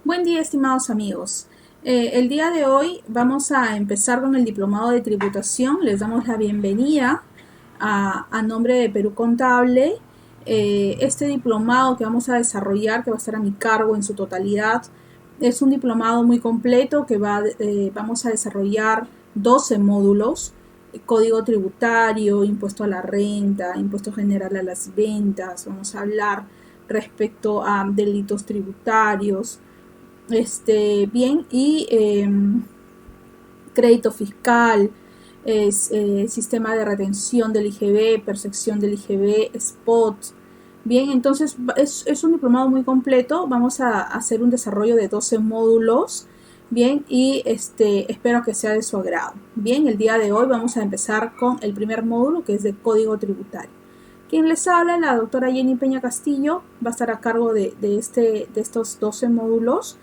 Buen día, estimados amigos. El día de hoy vamos a empezar con el diplomado de tributación. Les damos la bienvenida a nombre de Perú Contable. Este diplomado que vamos a desarrollar, que va a estar a mi cargo en su totalidad, es un diplomado muy completo que vamos a desarrollar 12 módulos: código tributario, impuesto a la renta, impuesto general a las ventas. Vamos a hablar respecto a delitos tributarios, bien, y crédito fiscal, sistema de retención del IGB, percepción del IGB, spot. Bien, entonces es un diplomado muy completo. Vamos a hacer un desarrollo de 12 módulos. Bien, y espero que sea de su agrado. Bien, el día de hoy vamos a empezar con el primer módulo, que es de código tributario. Quien les habla, la doctora Jenny Peña Castillo, va a estar a cargo de estos 12 módulos.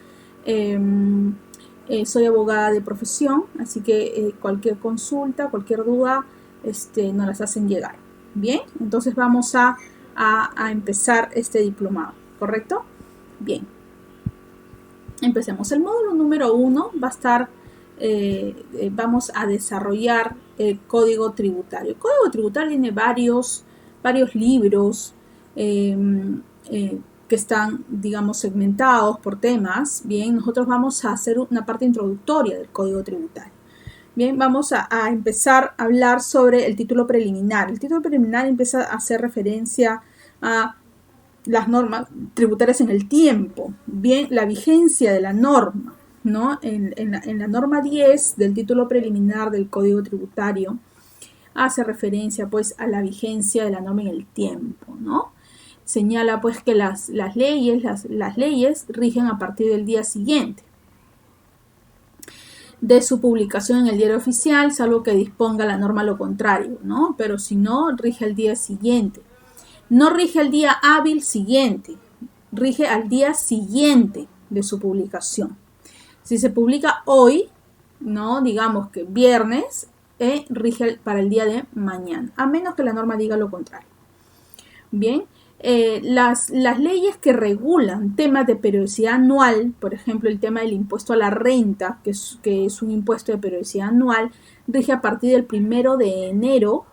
Soy abogada de profesión, así que cualquier consulta, cualquier duda, nos las hacen llegar. Bien, entonces vamos a empezar este diplomado, ¿correcto? Bien, empecemos. El módulo número 1 va a estar, vamos a desarrollar el código tributario. El código tributario tiene varios libros que están, digamos, segmentados por temas. Bien, nosotros vamos a hacer una parte introductoria del código tributario. Bien, vamos a empezar a hablar sobre el título preliminar. El título preliminar empieza a hacer referencia a las normas tributarias en el tiempo. Bien, la vigencia de la norma, ¿no? En la norma 10 del título preliminar del código tributario hace referencia, pues, a la vigencia de la norma en el tiempo, ¿no? Señala, pues, que las leyes rigen a partir del día siguiente de su publicación en el diario oficial, salvo que disponga la norma lo contrario, ¿no? Pero si no, rige el día siguiente. No rige el día hábil siguiente, rige al día siguiente de su publicación. Si se publica hoy, ¿no? Digamos que viernes, rige para el día de mañana, a menos que la norma diga lo contrario. Bien, las leyes que regulan temas de periodicidad anual, por ejemplo, el tema del impuesto a la renta, que es un impuesto de periodicidad anual, rige a partir del 1 de enero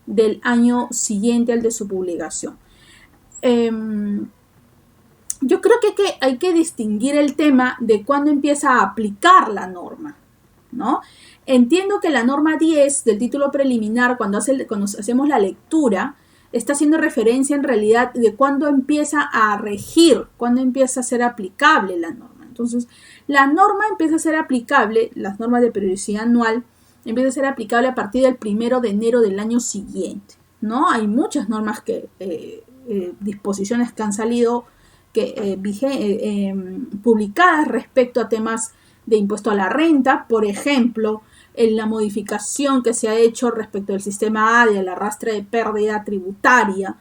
del año siguiente al de su publicación. Yo creo que hay que distinguir el tema de cuándo empieza a aplicar la norma, ¿no? Entiendo que la norma 10 del título preliminar, cuando hacemos la lectura, está haciendo referencia en realidad de cuándo empieza a regir, cuándo empieza a ser aplicable la norma. Entonces, la norma empieza a ser aplicable, las normas de periodicidad anual, empieza a ser aplicable a partir del 1 de enero del año siguiente, ¿no? Hay muchas normas disposiciones que han salido publicadas respecto a temas de impuesto a la renta. Por ejemplo, en la modificación que se ha hecho respecto al sistema ADE, al arrastre de pérdida tributaria,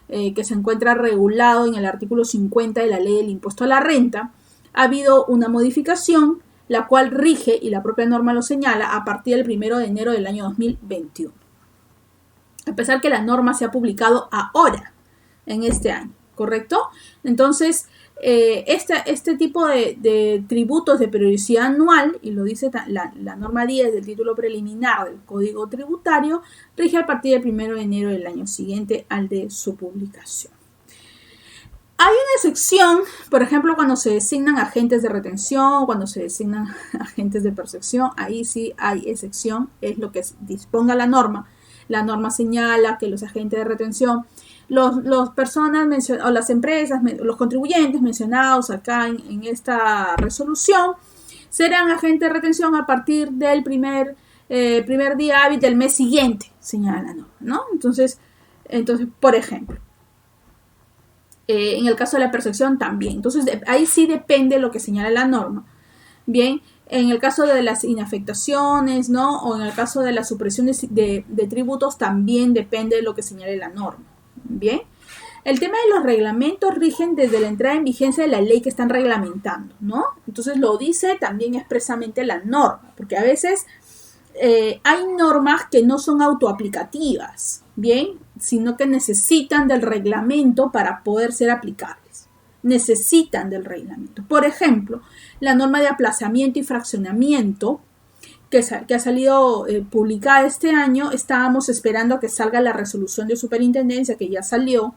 que se encuentra regulado en el artículo 50 de la ley del impuesto a la renta, ha habido una modificación, la cual rige, y la propia norma lo señala, a partir del 1 de enero del año 2021. A pesar que la norma se ha publicado ahora, en este año, ¿correcto? Entonces, este tipo de tributos de periodicidad anual, y lo dice la norma 10 del título preliminar del Código Tributario, rige a partir del 1 de enero del año siguiente al de su publicación. Hay una excepción, por ejemplo, cuando se designan agentes de retención, cuando se designan agentes de percepción, ahí sí hay excepción, es lo que disponga la norma. La norma señala que los agentes de retención, las personas o las empresas, los contribuyentes mencionados acá en esta resolución, serán agentes de retención a partir del primer día hábil del mes siguiente, señala la norma, ¿no? Entonces, por ejemplo, en el caso de la percepción también. Entonces, ahí sí depende lo que señala la norma. Bien, en el caso de las inafectaciones, ¿no? O en el caso de la supresión de tributos, también depende de lo que señale la norma. Bien, el tema de los reglamentos rigen desde la entrada en vigencia de la ley que están reglamentando, ¿no? Entonces lo dice también expresamente la norma, porque a veces hay normas que no son autoaplicativas, bien, sino que necesitan del reglamento para poder ser aplicables. necesitan del reglamento. Por ejemplo, la norma de aplazamiento y fraccionamiento que ha salido publicada este año, estábamos esperando a que salga la resolución de superintendencia, que ya salió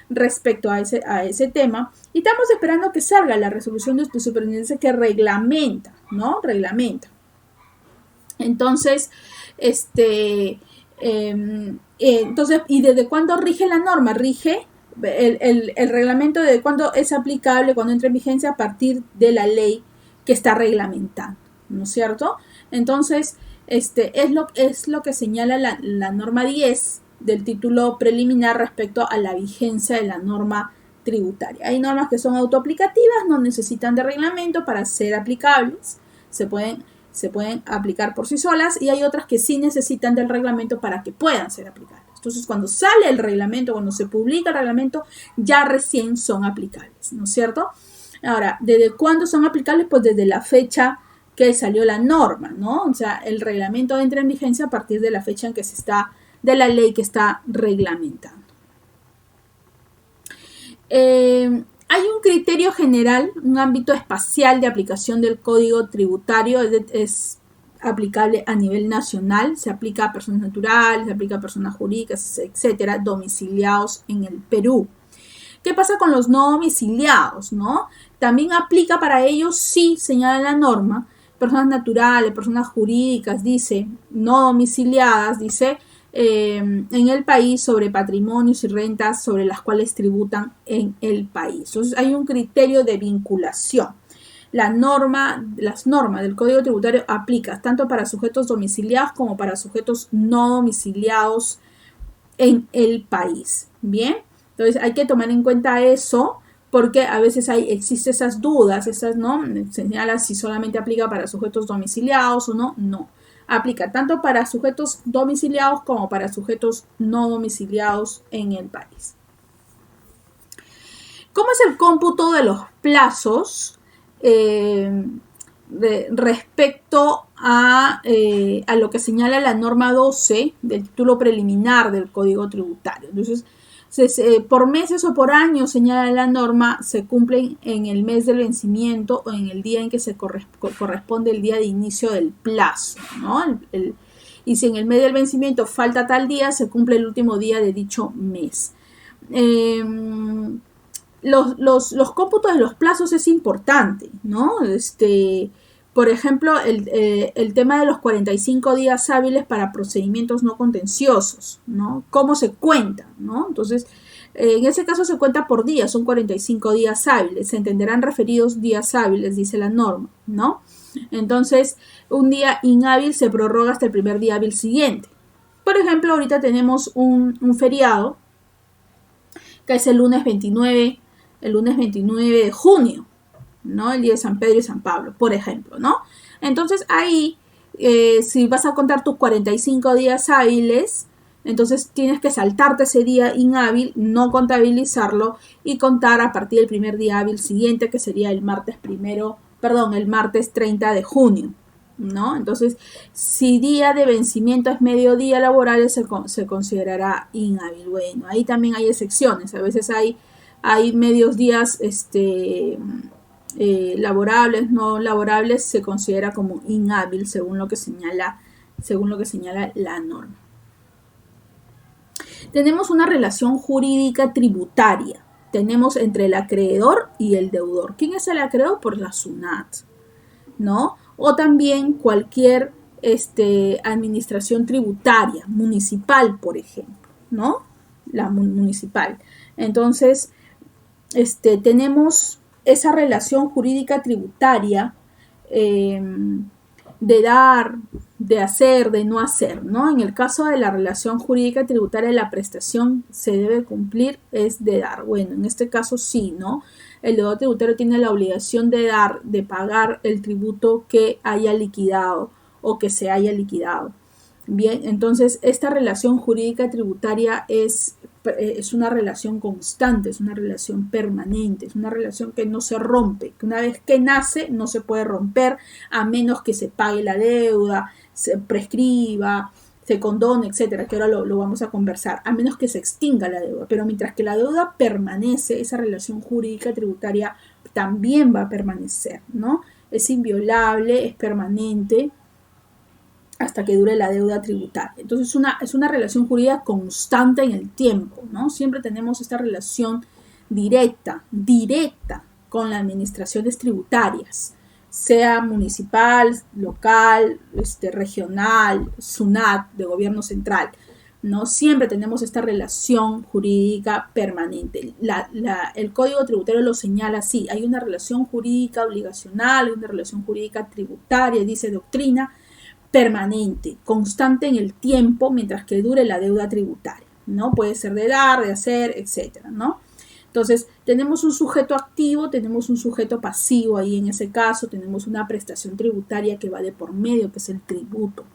respecto a ese tema, y estamos esperando que salga la resolución de superintendencia que reglamenta, ¿no? Reglamenta. Entonces, entonces, ¿y desde cuándo rige la norma? Rige el reglamento de cuándo es aplicable, cuando entra en vigencia, a partir de la ley que está reglamentando, ¿no es cierto? Entonces, es lo que señala la norma 10 del título preliminar respecto a la vigencia de la norma tributaria. Hay normas que son autoaplicativas, no necesitan de reglamento para ser aplicables, se pueden aplicar por sí solas, y hay otras que sí necesitan del reglamento para que puedan ser aplicables. Entonces, cuando sale el reglamento, cuando se publica el reglamento, ya recién son aplicables, ¿no es cierto? Ahora, ¿desde cuándo son aplicables? Pues desde la fecha que salió la norma, ¿no? O sea, el reglamento entra en vigencia a partir de la fecha en que de la ley que está reglamentando. Hay un criterio general, un ámbito espacial de aplicación del Código Tributario, es aplicable a nivel nacional, se aplica a personas naturales, se aplica a personas jurídicas, etcétera, domiciliados en el Perú. ¿Qué pasa con los no domiciliados, no? También aplica para ellos, sí, señala la norma, personas naturales, personas jurídicas, dice, no domiciliadas, dice, en el país sobre patrimonios y rentas sobre las cuales tributan en el país. Entonces hay un criterio de vinculación. Las normas del Código Tributario aplican tanto para sujetos domiciliados como para sujetos no domiciliados en el país. Bien, entonces hay que tomar en cuenta eso, porque a veces existen esas dudas, ¿no? Señala si solamente aplica para sujetos domiciliados o no. No. Aplica tanto para sujetos domiciliados como para sujetos no domiciliados en el país. ¿Cómo es el cómputo de los plazos respecto a lo que señala la norma 12 del título preliminar del Código Tributario? Entonces, por meses o por años, señala la norma, se cumplen en el mes del vencimiento o en el día en que se corresponde el día de inicio del plazo, ¿no? Y si en el mes del vencimiento falta tal día, se cumple el último día de dicho mes. Los cómputos de los plazos es importante, ¿no? Por ejemplo, el tema de los 45 días hábiles para procedimientos no contenciosos, ¿no? ¿Cómo se cuenta, ¿no? Entonces, en ese caso se cuenta por día, son 45 días hábiles, se entenderán referidos días hábiles, dice la norma, ¿no? Entonces, un día inhábil se prorroga hasta el primer día hábil siguiente. Por ejemplo, ahorita tenemos un feriado, que es el lunes 29 de junio, ¿no? El día de San Pedro y San Pablo, por ejemplo, ¿no? Entonces ahí, si vas a contar tus 45 días hábiles, entonces tienes que saltarte ese día inhábil, no contabilizarlo y contar a partir del primer día hábil siguiente, que sería el martes 30 de junio, ¿no? Entonces, si día de vencimiento es mediodía laboral, se considerará inhábil. Bueno, ahí también hay excepciones, a veces hay medios días, laborables, no laborables, se considera como inhábil según lo que señala la norma. Tenemos una relación jurídica tributaria. Tenemos entre el acreedor y el deudor. ¿Quién es el acreedor? Por la SUNAT, ¿no? O también cualquier administración tributaria, municipal, por ejemplo, ¿no? La municipal. Entonces, tenemos esa relación jurídica tributaria de dar, de hacer, de no hacer, ¿no? En el caso de la relación jurídica tributaria, la prestación se debe cumplir, es de dar. Bueno, en este caso sí, ¿no? El deudor tributario tiene la obligación de dar, de pagar el tributo que haya liquidado o que se haya liquidado. Bien, entonces esta relación jurídica tributaria es una relación constante, es una relación permanente, es una relación que no se rompe, que una vez que nace no se puede romper a menos que se pague la deuda, se prescriba, se condone, etcétera, que ahora lo vamos a conversar, a menos que se extinga la deuda. Pero mientras que la deuda permanece, esa relación jurídica tributaria también va a permanecer, ¿no? Es inviolable, es permanente hasta que dure la deuda tributaria. Entonces es una relación jurídica constante en el tiempo, ¿no? Siempre tenemos esta relación directa con las administraciones tributarias, sea municipal, local, regional, SUNAT, de gobierno central, ¿no? Siempre tenemos esta relación jurídica permanente. El Código Tributario lo señala así: hay una relación jurídica obligacional, hay una relación jurídica tributaria, dice doctrina, permanente, constante en el tiempo mientras que dure la deuda tributaria, ¿no? Puede ser de dar, de hacer, etcétera, ¿no? Entonces, tenemos un sujeto activo, tenemos un sujeto pasivo ahí en ese caso, tenemos una prestación tributaria que va de por medio, que es el tributo,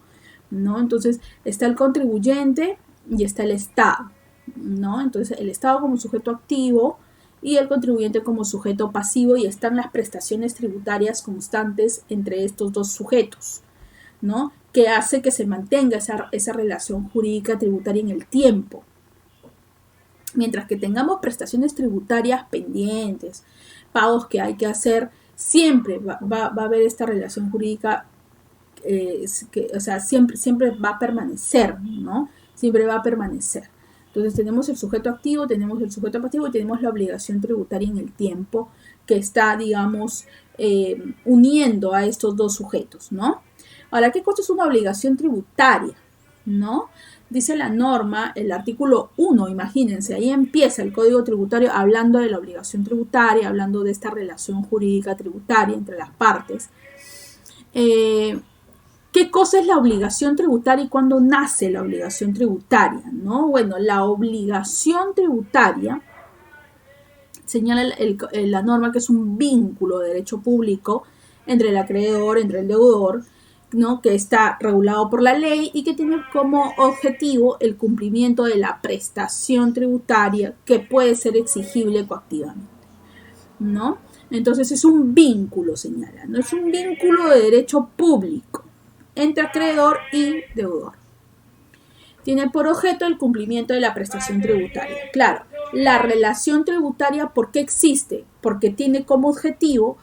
¿no? Entonces, está el contribuyente y está el Estado, ¿no? Entonces, el Estado como sujeto activo y el contribuyente como sujeto pasivo, y están las prestaciones tributarias constantes entre estos dos sujetos, ¿no? Que hace que se mantenga esa relación jurídica tributaria en el tiempo. Mientras que tengamos prestaciones tributarias pendientes, pagos que hay que hacer, siempre va a haber esta relación jurídica, siempre va a permanecer, ¿no? Siempre va a permanecer. Entonces tenemos el sujeto activo, tenemos el sujeto pasivo y tenemos la obligación tributaria en el tiempo que está, digamos, uniendo a estos dos sujetos, ¿no? Ahora, ¿qué cosa es una obligación tributaria? ¿No? Dice la norma, el artículo 1, imagínense, ahí empieza el Código Tributario hablando de la obligación tributaria, hablando de esta relación jurídica tributaria entre las partes. ¿Qué cosa es la obligación tributaria y cuándo nace la obligación tributaria? ¿No? Bueno, la obligación tributaria señala la norma que es un vínculo de derecho público entre el acreedor, entre el deudor, ¿no? Que está regulado por la ley y que tiene como objetivo el cumplimiento de la prestación tributaria que puede ser exigible coactivamente, ¿no? Entonces es un vínculo, señala, ¿no? Es un vínculo de derecho público entre acreedor y deudor. Tiene por objeto el cumplimiento de la prestación tributaria. Claro, la relación tributaria, ¿por qué existe? Porque tiene como objetivo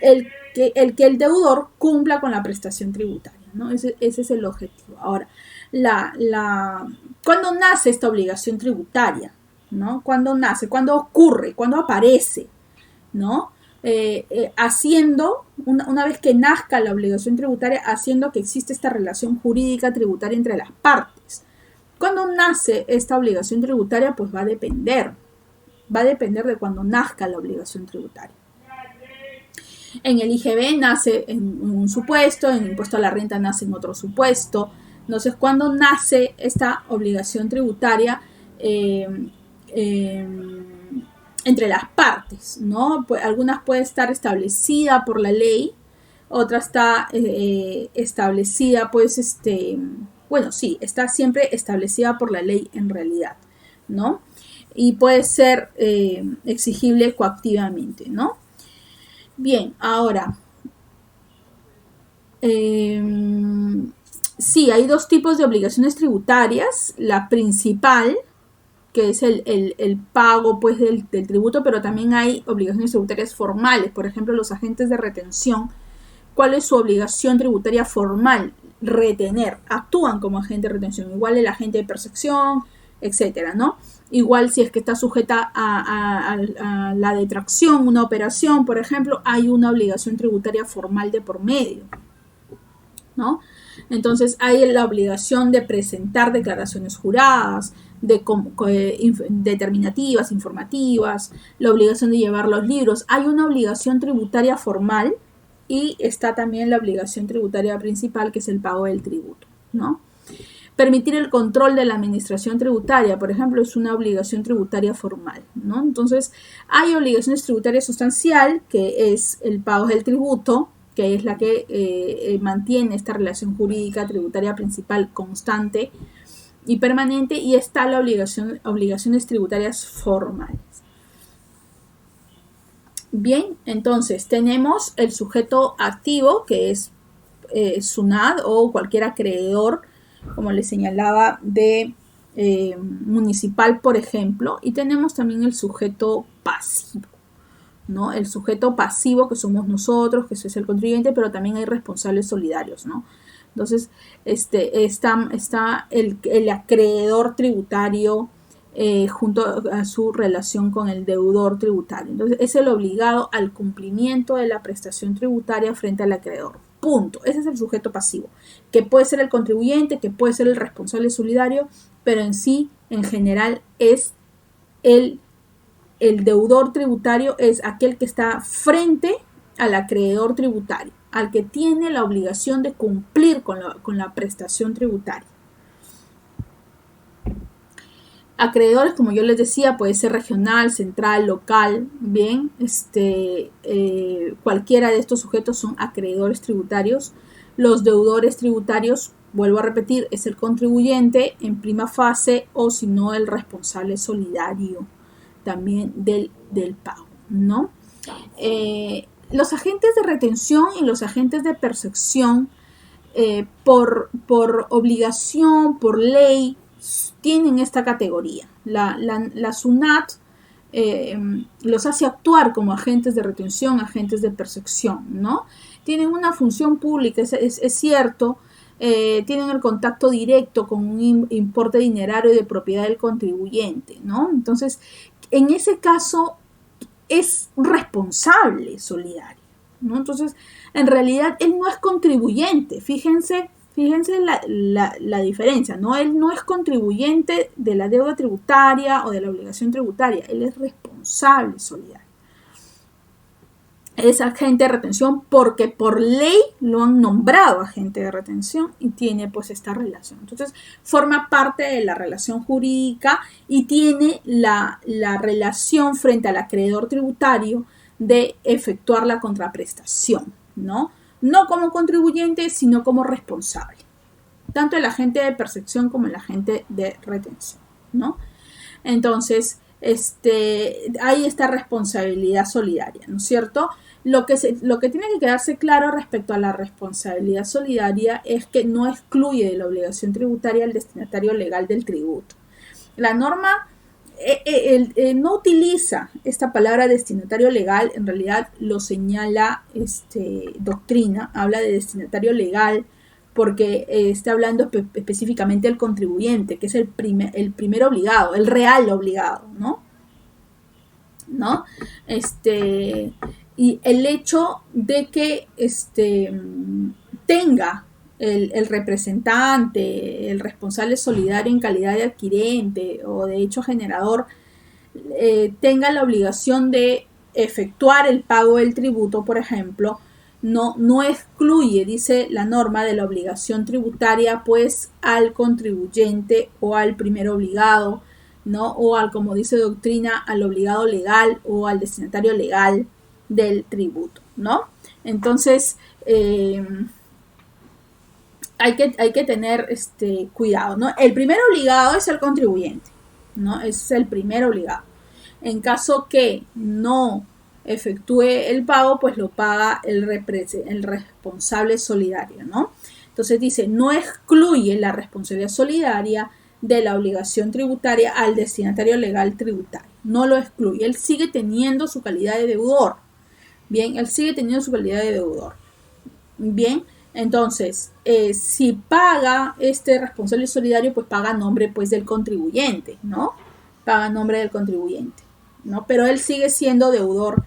el que el deudor cumpla con la prestación tributaria, ¿no? Ese es el objetivo. Ahora, ¿cuándo nace esta obligación tributaria? ¿No? ¿Cuándo nace? ¿Cuándo ocurre? ¿Cuándo aparece? ¿No? Haciendo, una vez que nazca la obligación tributaria, haciendo que existe esta relación jurídica tributaria entre las partes. ¿Cuándo nace esta obligación tributaria? Pues va a depender de cuando nazca la obligación tributaria. En el IGB nace en un supuesto, en el impuesto a la renta nace en otro supuesto. Entonces, ¿cuándo nace esta obligación tributaria entre las partes? ¿No? Pues, algunas puede estar establecida por la ley, otra está establecida, pues, está siempre establecida por la ley en realidad, ¿no? Y puede ser exigible coactivamente, ¿no? Bien, ahora, sí, hay dos tipos de obligaciones tributarias. La principal, que es el pago, pues, del tributo, pero también hay obligaciones tributarias formales. Por ejemplo, los agentes de retención, ¿cuál es su obligación tributaria formal? Retener, actúan como agente de retención, igual el agente de percepción, etcétera, ¿no? Igual si es que está sujeta a la detracción, una operación, por ejemplo, hay una obligación tributaria formal de por medio, ¿no? Entonces hay la obligación de presentar declaraciones juradas, determinativas, informativas, la obligación de llevar los libros. Hay una obligación tributaria formal y está también la obligación tributaria principal, que es el pago del tributo, ¿no? Permitir el control de la administración tributaria, por ejemplo, es una obligación tributaria formal, ¿no? Entonces, hay obligaciones tributarias sustancial, que es el pago del tributo, que es la que mantiene esta relación jurídica tributaria principal constante y permanente, y está la obligaciones tributarias formales. Bien, entonces tenemos el sujeto activo, que es SUNAT o cualquier acreedor como les señalaba, de municipal, por ejemplo, y tenemos también el sujeto pasivo, ¿no? El sujeto pasivo, que somos nosotros, que es el contribuyente, pero también hay responsables solidarios, ¿no? Entonces, está el acreedor tributario junto a su relación con el deudor tributario. Entonces, es el obligado al cumplimiento de la prestación tributaria frente al acreedor. Punto. Ese es el sujeto pasivo, que puede ser el contribuyente, que puede ser el responsable solidario, pero en sí, en general, es el deudor tributario, es aquel que está frente al acreedor tributario, al que tiene la obligación de cumplir con la prestación tributaria. Acreedores, como yo les decía, puede ser regional, central, local, bien, cualquiera de estos sujetos son acreedores tributarios. Los deudores tributarios, vuelvo a repetir, es el contribuyente en prima fase o si no el responsable solidario también del pago, ¿no? Los agentes de retención y los agentes de percepción por obligación, por ley, tienen esta categoría. La SUNAT los hace actuar como agentes de retención, agentes de percepción, ¿no? Tienen una función pública, es cierto, tienen el contacto directo con un importe dinerario de propiedad del contribuyente, ¿no? Entonces, en ese caso, es responsable solidario, ¿no? Entonces, en realidad, él no es contribuyente, fíjense la diferencia, ¿no? Él no es contribuyente de la deuda tributaria o de la obligación tributaria, él es responsable solidario. Es agente de retención porque por ley lo han nombrado agente de retención y tiene pues esta relación. Entonces forma parte de la relación jurídica y tiene la relación frente al acreedor tributario de efectuar la contraprestación, ¿no? No como contribuyente, sino como responsable. Tanto el agente de percepción como el agente de retención, ¿no? Entonces, hay esta responsabilidad solidaria, ¿no es cierto? Lo que tiene que quedarse claro respecto a la responsabilidad solidaria es que no excluye de la obligación tributaria al destinatario legal del tributo. La norma no utiliza esta palabra destinatario legal, en realidad lo señala doctrina, habla de destinatario legal porque está hablando específicamente del contribuyente, que es el primer obligado, el real obligado, ¿no? Y el hecho de que tenga el representante, el responsable solidario en calidad de adquirente o de hecho generador, tenga la obligación de efectuar el pago del tributo, por ejemplo, no excluye, dice la norma, de la obligación tributaria, pues al contribuyente o al primer obligado, ¿no? O al, como dice doctrina, al obligado legal o al destinatario legal del tributo, ¿no? Entonces, hay que tener cuidado, ¿no? El primer obligado es el contribuyente, ¿no? Es el primer obligado. En caso que no efectúe el pago, pues lo paga el responsable solidario, ¿no? Entonces dice, no excluye la responsabilidad solidaria de la obligación tributaria al destinatario legal tributario. No lo excluye. Él sigue teniendo su calidad de deudor. Bien, él sigue teniendo su calidad de deudor. Bien, entonces, si paga este responsable solidario, pues paga a nombre pues, del contribuyente, ¿no? Paga a nombre del contribuyente, ¿no? Pero él sigue siendo deudor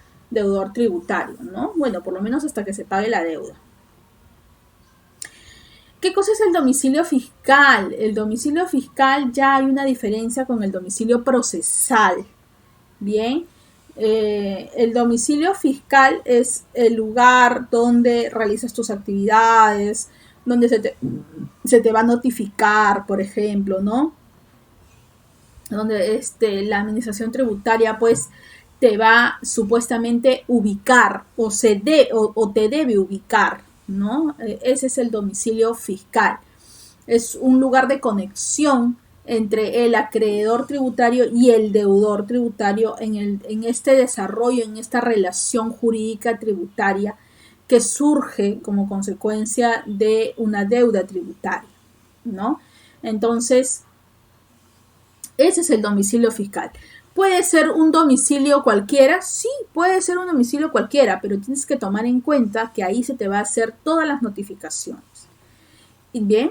tributario, ¿no? Bueno, por lo menos hasta que se pague la deuda. ¿Qué cosa es el domicilio fiscal? El domicilio fiscal ya hay una diferencia con el domicilio procesal. Bien, el domicilio fiscal es el lugar donde realizas tus actividades, donde se te va a notificar, por ejemplo, ¿no? Donde la administración tributaria, pues, te va supuestamente ubicar o te debe ubicar, ¿no? Ese es el domicilio fiscal. Es un lugar de conexión entre el acreedor tributario y el deudor tributario en este desarrollo, en esta relación jurídica tributaria que surge como consecuencia de una deuda tributaria, ¿no? Entonces, ese es el domicilio fiscal. ¿Puede ser un domicilio cualquiera? Sí, puede ser un domicilio cualquiera, pero tienes que tomar en cuenta que ahí se te va a hacer todas las notificaciones. Bien,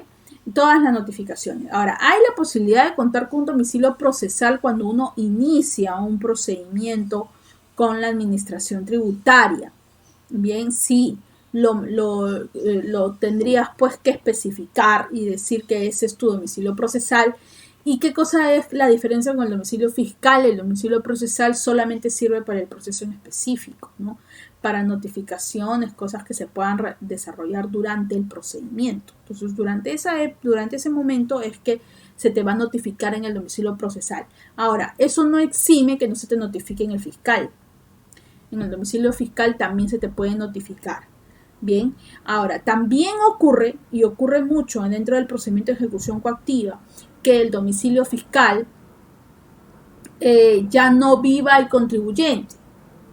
todas las notificaciones. Ahora, hay la posibilidad de contar con un domicilio procesal cuando uno inicia un procedimiento con la administración tributaria. Bien, sí, lo tendrías pues que especificar y decir que ese es tu domicilio procesal. ¿Y qué cosa es la diferencia con el domicilio fiscal? El domicilio procesal solamente sirve para el proceso en específico, ¿no? Para notificaciones, cosas que se puedan desarrollar durante el procedimiento. Entonces, durante ese momento es que se te va a notificar en el domicilio procesal. Ahora, eso no exime que no se te notifique en el fiscal. En el domicilio fiscal también se te puede notificar. Bien, ahora, también ocurre, y ocurre mucho dentro del procedimiento de ejecución coactiva, que el domicilio fiscal ya no viva el contribuyente.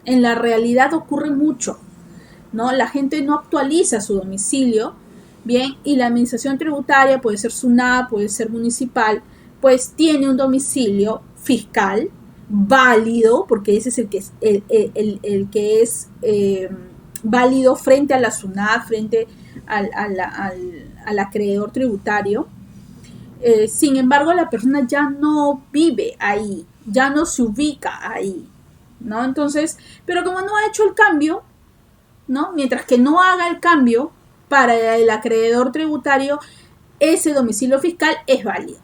En la realidad ocurre mucho, ¿no? La gente no actualiza su domicilio, bien, y la administración tributaria, puede ser SUNAT, puede ser municipal, pues tiene un domicilio fiscal válido, porque ese es el que es, el que es válido frente a la SUNAT, frente al acreedor tributario. Sin embargo, la persona ya no vive ahí, ya no se ubica ahí, ¿no? Entonces, pero como no ha hecho el cambio, ¿no? Mientras que no haga el cambio para el acreedor tributario, ese domicilio fiscal es válido.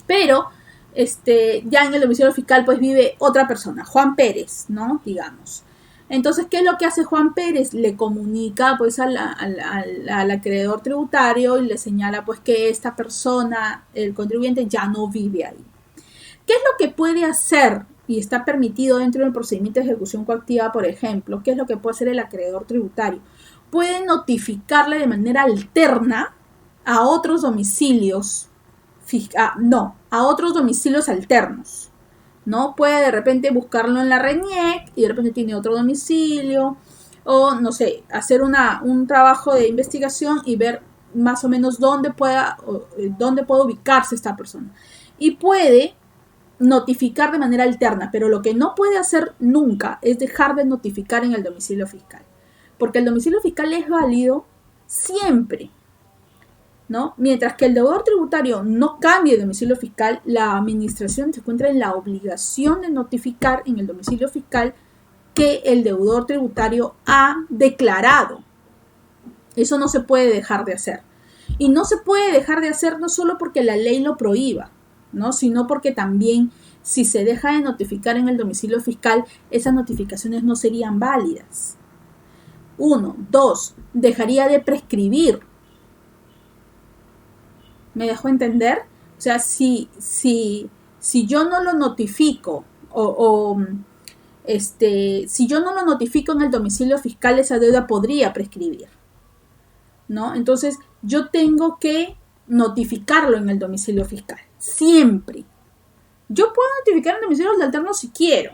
Pero ya en el domicilio fiscal pues vive otra persona, Juan Pérez, ¿no? Digamos. Entonces, ¿qué es lo que hace Juan Pérez? Le comunica pues al acreedor tributario y le señala pues que esta persona, el contribuyente, ya no vive ahí. ¿Qué es lo que puede hacer y está permitido dentro del procedimiento de ejecución coactiva, por ejemplo? ¿Qué es lo que puede hacer el acreedor tributario? Puede notificarle de manera alterna a otros domicilios, a otros domicilios alternos. ¿No? Puede de repente buscarlo en la RENIEC y de repente tiene otro domicilio, o no sé, hacer un trabajo de investigación y ver más o menos dónde puede ubicarse esta persona. Y puede notificar de manera alterna, pero lo que no puede hacer nunca es dejar de notificar en el domicilio fiscal, porque el domicilio fiscal es válido siempre, ¿no? Mientras que el deudor tributario no cambie de domicilio fiscal, la administración se encuentra en la obligación de notificar en el domicilio fiscal que el deudor tributario ha declarado. Eso no se puede dejar de hacer. Y no se puede dejar de hacer no solo porque la ley lo prohíba, ¿no? Sino porque también si se deja de notificar en el domicilio fiscal, esas notificaciones no serían válidas. 1, 2, dejaría de prescribir. ¿Me dejó entender? O sea, si yo no lo notifico si yo no lo notifico en el domicilio fiscal, esa deuda podría prescribir, ¿no? Entonces, yo tengo que notificarlo en el domicilio fiscal, siempre. Yo puedo notificar en domicilios alternos si quiero.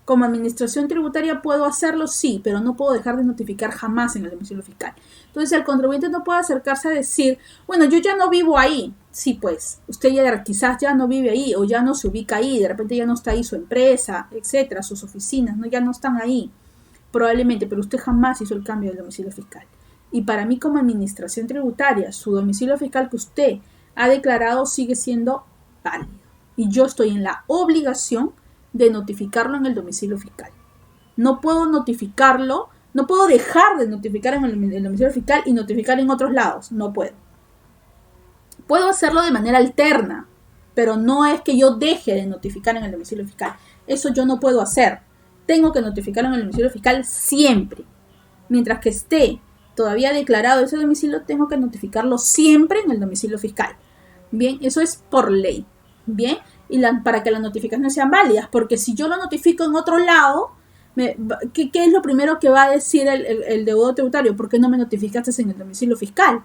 Como administración tributaria puedo hacerlo, sí, pero no puedo dejar de notificar jamás en el domicilio fiscal. Entonces el contribuyente no puede acercarse a decir, bueno, yo ya no vivo ahí. Sí, pues, usted quizás ya no vive ahí o ya no se ubica ahí, de repente ya no está ahí su empresa, etcétera, sus oficinas, ¿no? Ya no están ahí, probablemente, pero usted jamás hizo el cambio del domicilio fiscal. Y para mí como administración tributaria, su domicilio fiscal que usted ha declarado sigue siendo válido. Y yo estoy en la obligación de notificarlo en el domicilio fiscal. No puedo notificarlo, no puedo dejar de notificar en el domicilio fiscal y notificar en otros lados, no puedo. Puedo hacerlo de manera alterna, pero no es que yo deje de notificar en el domicilio fiscal. Eso yo no puedo hacer. Tengo que notificarlo en el domicilio fiscal siempre. Mientras que esté todavía declarado ese domicilio, tengo que notificarlo siempre en el domicilio fiscal. Bien, eso es por ley. Bien, y para que las notificaciones sean válidas, porque si yo lo notifico en otro lado, ¿qué es lo primero que va a decir el deudor tributario? ¿Por qué no me notificaste en el domicilio fiscal?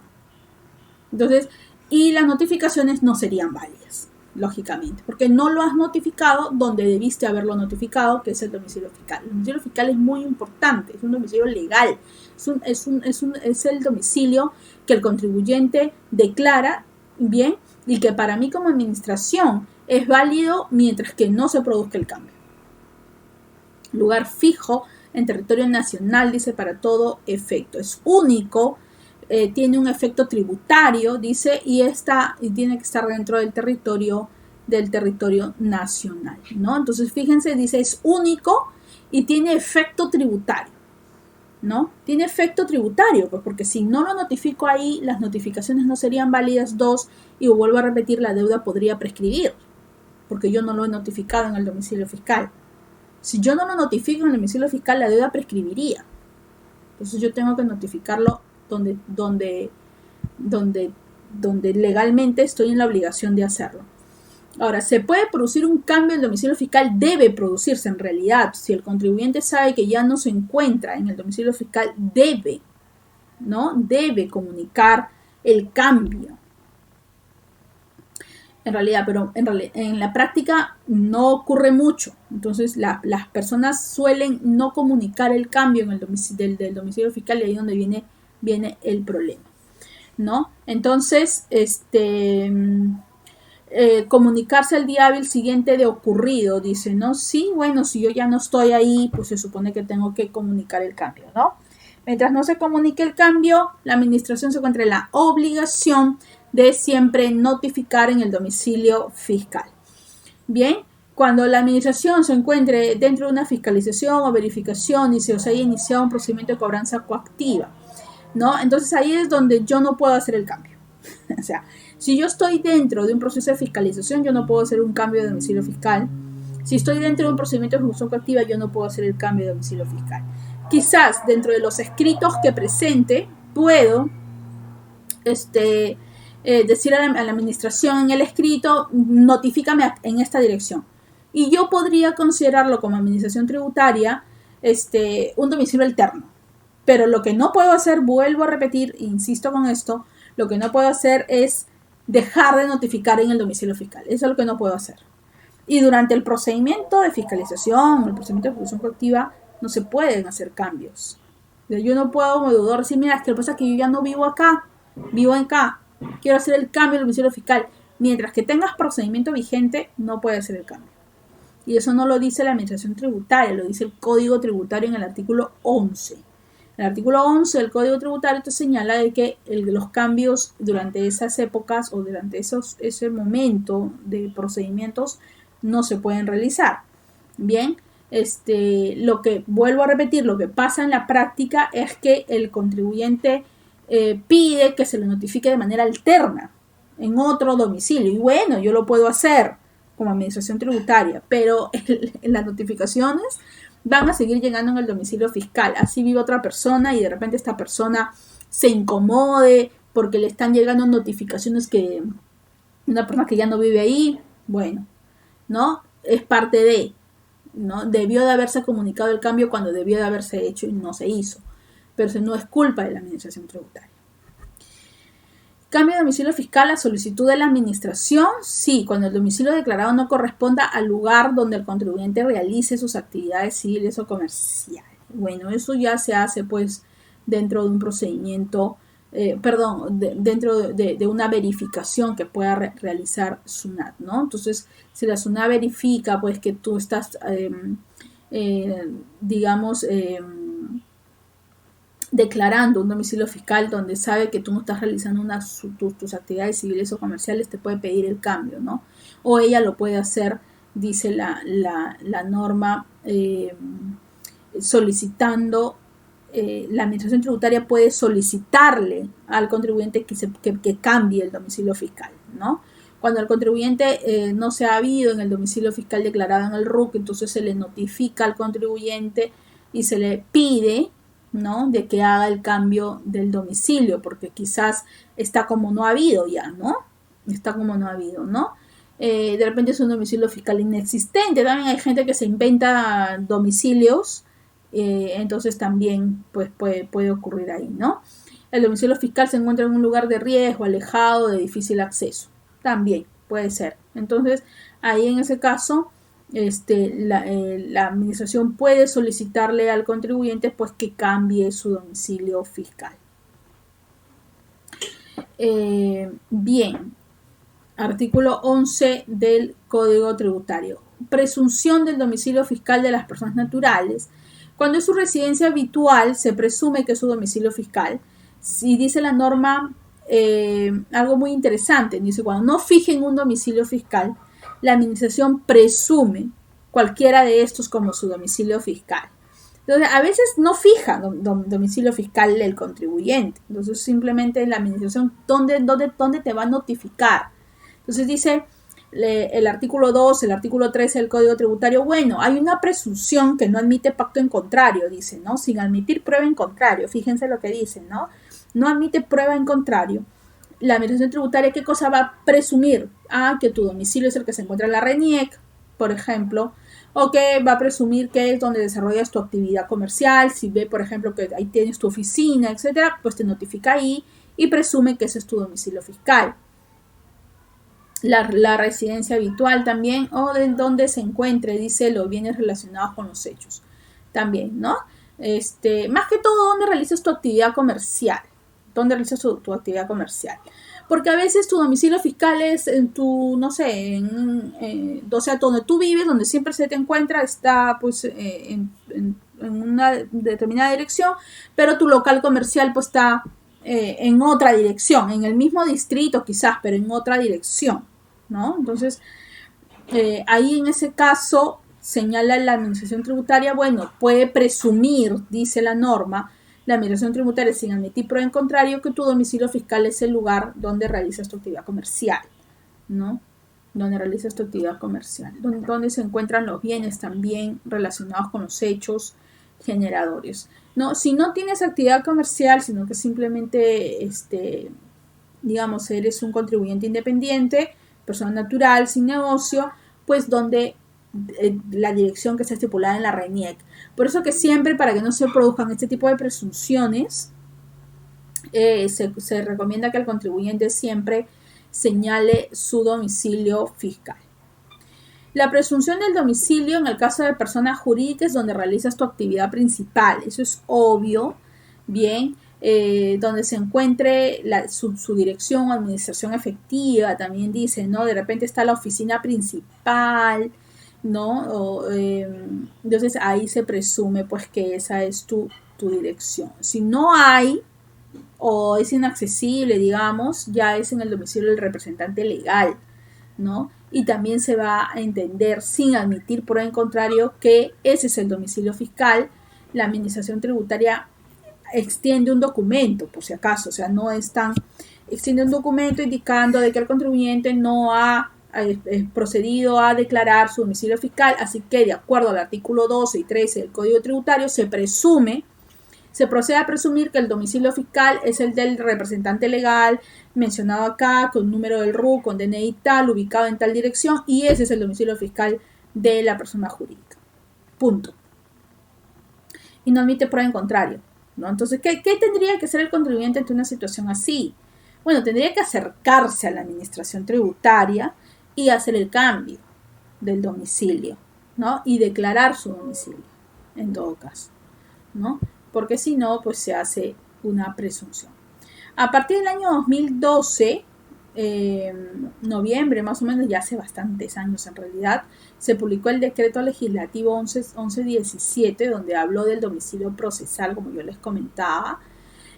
Entonces, y las notificaciones no serían válidas, lógicamente, porque no lo has notificado donde debiste haberlo notificado, que es el domicilio fiscal. El domicilio fiscal es muy importante, es un domicilio legal, es el domicilio que el contribuyente declara bien, y que para mí como administración es válido mientras que no se produzca el cambio. Lugar fijo en territorio nacional, dice, para todo efecto. Es único, tiene un efecto tributario, dice, y tiene que estar dentro del territorio nacional, ¿no? Entonces, fíjense, dice, es único y tiene efecto tributario, ¿no? Tiene efecto tributario, pues porque si no lo notifico ahí, las notificaciones no serían válidas. 2, y vuelvo a repetir, la deuda podría prescribir, porque yo no lo he notificado en el domicilio fiscal. Si yo no lo notifico en el domicilio fiscal, la deuda prescribiría. Entonces yo tengo que notificarlo donde legalmente estoy en la obligación de hacerlo. Ahora, ¿se puede producir un cambio en el domicilio fiscal? Debe producirse en realidad. Si el contribuyente sabe que ya no se encuentra en el domicilio fiscal, debe comunicar el cambio. En realidad, pero en la práctica no ocurre mucho. Entonces, las personas suelen no comunicar el cambio en el del domicilio fiscal, y ahí es donde viene el problema, ¿no? Entonces, comunicarse el día hábil siguiente de ocurrido, dice, ¿no? Sí, bueno, si yo ya no estoy ahí, pues se supone que tengo que comunicar el cambio, ¿no? Mientras no se comunique el cambio, la administración se encuentra en la obligación de siempre notificar en el domicilio fiscal. Bien, cuando la administración se encuentre dentro de una fiscalización o verificación y se os haya iniciado un procedimiento de cobranza coactiva, ¿no? Entonces ahí es donde yo no puedo hacer el cambio. O sea, si yo estoy dentro de un proceso de fiscalización, yo no puedo hacer un cambio de domicilio fiscal. Si estoy dentro de un procedimiento de ejecución coactiva, yo no puedo hacer el cambio de domicilio fiscal. Quizás dentro de los escritos que presente, puedo decir a la administración en el escrito, notifícame en esta dirección. Y yo podría considerarlo como administración tributaria un domicilio alterno. Pero lo que no puedo hacer, vuelvo a repetir, insisto con esto, lo que no puedo hacer es dejar de notificar en el domicilio fiscal. Eso es lo que no puedo hacer. Y durante el procedimiento de fiscalización, el procedimiento de ejecución coactiva, no se pueden hacer cambios. Yo no puedo, como deudor, decir, mira, es que lo que pasa es que yo ya no vivo acá, vivo acá, quiero hacer el cambio del domicilio fiscal. Mientras que tengas procedimiento vigente, no puedes hacer el cambio. Y eso no lo dice la administración tributaria, lo dice el Código Tributario en el artículo 11. El artículo 11 del Código Tributario te señala de que los cambios durante esas épocas o durante ese momento de procedimientos no se pueden realizar. Bien, lo que, vuelvo a repetir, lo que pasa en la práctica es que el contribuyente pide que se le notifique de manera alterna en otro domicilio. Y bueno, yo lo puedo hacer como administración tributaria, pero las notificaciones van a seguir llegando en el domicilio fiscal. Así vive otra persona y de repente esta persona se incomode porque le están llegando notificaciones que una persona que ya no vive ahí, bueno, ¿no? Es parte de, ¿no? Debió de haberse comunicado el cambio cuando debió de haberse hecho y no se hizo. Pero eso no es culpa de la administración tributaria. Cambio de domicilio fiscal a solicitud de la administración, sí, cuando el domicilio declarado no corresponda al lugar donde el contribuyente realice sus actividades civiles o comerciales. Bueno, eso ya se hace pues dentro de un procedimiento, dentro de una verificación que pueda realizar SUNAT, ¿no? Entonces, si la SUNAT verifica pues que tú estás, declarando un domicilio fiscal donde sabe que tú no estás realizando tus actividades civiles o comerciales, te puede pedir el cambio, ¿no? O ella lo puede hacer, dice la norma, solicitando, la administración tributaria puede solicitarle al contribuyente que cambie el domicilio fiscal, ¿no? Cuando el contribuyente no se ha habido en el domicilio fiscal declarado en el RUC, entonces se le notifica al contribuyente y se le pide, ¿no?, de que haga el cambio del domicilio, porque quizás está como no ha habido ya, ¿no? Está como no ha habido, ¿no? De repente es un domicilio fiscal inexistente. También hay gente que se inventa domicilios, entonces también pues puede ocurrir ahí, ¿no? El domicilio fiscal se encuentra en un lugar de riesgo, alejado, de difícil acceso. También puede ser. Entonces, ahí en ese caso, la administración puede solicitarle al contribuyente pues que cambie su domicilio fiscal. Bien, Artículo 11 del Código Tributario. Presunción del domicilio fiscal de las personas naturales. Cuando es su residencia habitual, se presume que es su domicilio fiscal. Si dice la norma algo muy interesante, dice, cuando no fijen un domicilio fiscal, la administración presume cualquiera de estos como su domicilio fiscal. Entonces, a veces no fija domicilio fiscal el contribuyente. Entonces, simplemente la administración, ¿dónde te va a notificar? Entonces dice el artículo 2, el artículo 13 del Código Tributario, bueno, hay una presunción que no admite pacto en contrario, dice, ¿no? Sin admitir prueba en contrario, fíjense lo que dice, ¿no? No admite prueba en contrario. La administración tributaria, ¿qué cosa va a presumir? Que tu domicilio es el que se encuentra en la RENIEC, por ejemplo, o que va a presumir que es donde desarrollas tu actividad comercial. Si ve, por ejemplo, que ahí tienes tu oficina, etcétera, pues te notifica ahí y presume que ese es tu domicilio fiscal. La residencia habitual también, o de donde se encuentre, dice, los bienes relacionados con los hechos. También, ¿no? Más que todo, ¿dónde realizas tu actividad comercial? ¿Dónde realizas tu actividad comercial? Porque a veces tu domicilio fiscal es en tu, no sé, o sea, donde tú vives, donde siempre se te encuentra, está pues en una determinada dirección, pero tu local comercial pues está en otra dirección, en el mismo distrito quizás, pero en otra dirección, ¿no? Entonces, ahí en ese caso señala la administración tributaria, bueno, puede presumir, dice la norma, la administración tributaria sin admitir prueba en contrario, que tu domicilio fiscal es el lugar donde realizas tu actividad comercial, ¿no? Donde realizas tu actividad comercial, donde se encuentran los bienes también relacionados con los hechos generadores. No, si no tienes actividad comercial, sino que simplemente, digamos, eres un contribuyente independiente, persona natural, sin negocio, pues donde la dirección que está estipulada en la RENIEC. Por eso que siempre, para que no se produzcan este tipo de presunciones, se recomienda que el contribuyente siempre señale su domicilio fiscal. La presunción del domicilio en el caso de personas jurídicas donde realizas tu actividad principal, eso es obvio, bien, donde se encuentre su dirección o administración efectiva, también dice, ¿no? De repente está la oficina principal, ¿no? Entonces ahí se presume pues que esa es tu dirección. Si no hay o es inaccesible, digamos, ya es en el domicilio del representante legal, ¿no? Y también se va a entender, sin admitir prueba en contrario, que ese es el domicilio fiscal. La administración tributaria extiende un documento, por si acaso, o sea, no es tan, extiende un documento indicando de que el contribuyente no ha procedido a declarar su domicilio fiscal, así que de acuerdo al artículo 12 y 13 del Código Tributario se procede a presumir que el domicilio fiscal es el del representante legal mencionado acá, con número del RU, con DNI tal, ubicado en tal dirección, y ese es el domicilio fiscal de la persona jurídica. Punto. Y no admite prueba en contrario, ¿no? Entonces, ¿qué tendría que hacer el contribuyente ante una situación así? Bueno, tendría que acercarse a la administración tributaria y hacer el cambio del domicilio, ¿no? Y declarar su domicilio, en todo caso, ¿no? Porque si no, pues se hace una presunción. A partir del año 2012, noviembre más o menos, ya hace bastantes años en realidad, se publicó el decreto legislativo 1117, donde habló del domicilio procesal, como yo les comentaba.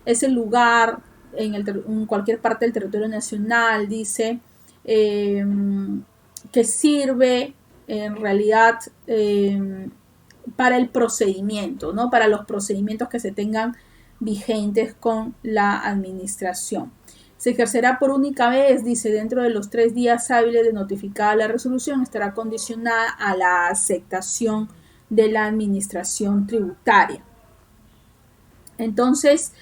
Es el lugar en cualquier parte del territorio nacional, dice, que sirve en realidad para el procedimiento, ¿no? Para los procedimientos que se tengan vigentes con la administración. Se ejercerá por única vez, dice, dentro de los 3 días hábiles de notificada la resolución, estará condicionada a la aceptación de la administración tributaria. Entonces,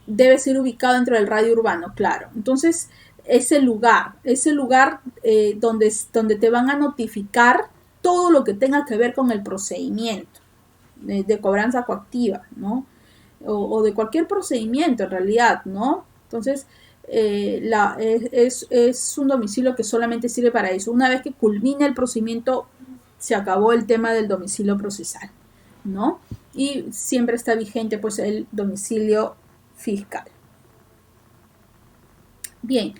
debe ser ubicado dentro del radio urbano, claro. Entonces, ese lugar donde te van a notificar todo lo que tenga que ver con el procedimiento de cobranza coactiva, ¿no? O de cualquier procedimiento en realidad, ¿no? Entonces, es un domicilio que solamente sirve para eso. Una vez que culmine el procedimiento, se acabó el tema del domicilio procesal, ¿no? Y siempre está vigente pues el domicilio fiscal. Bien,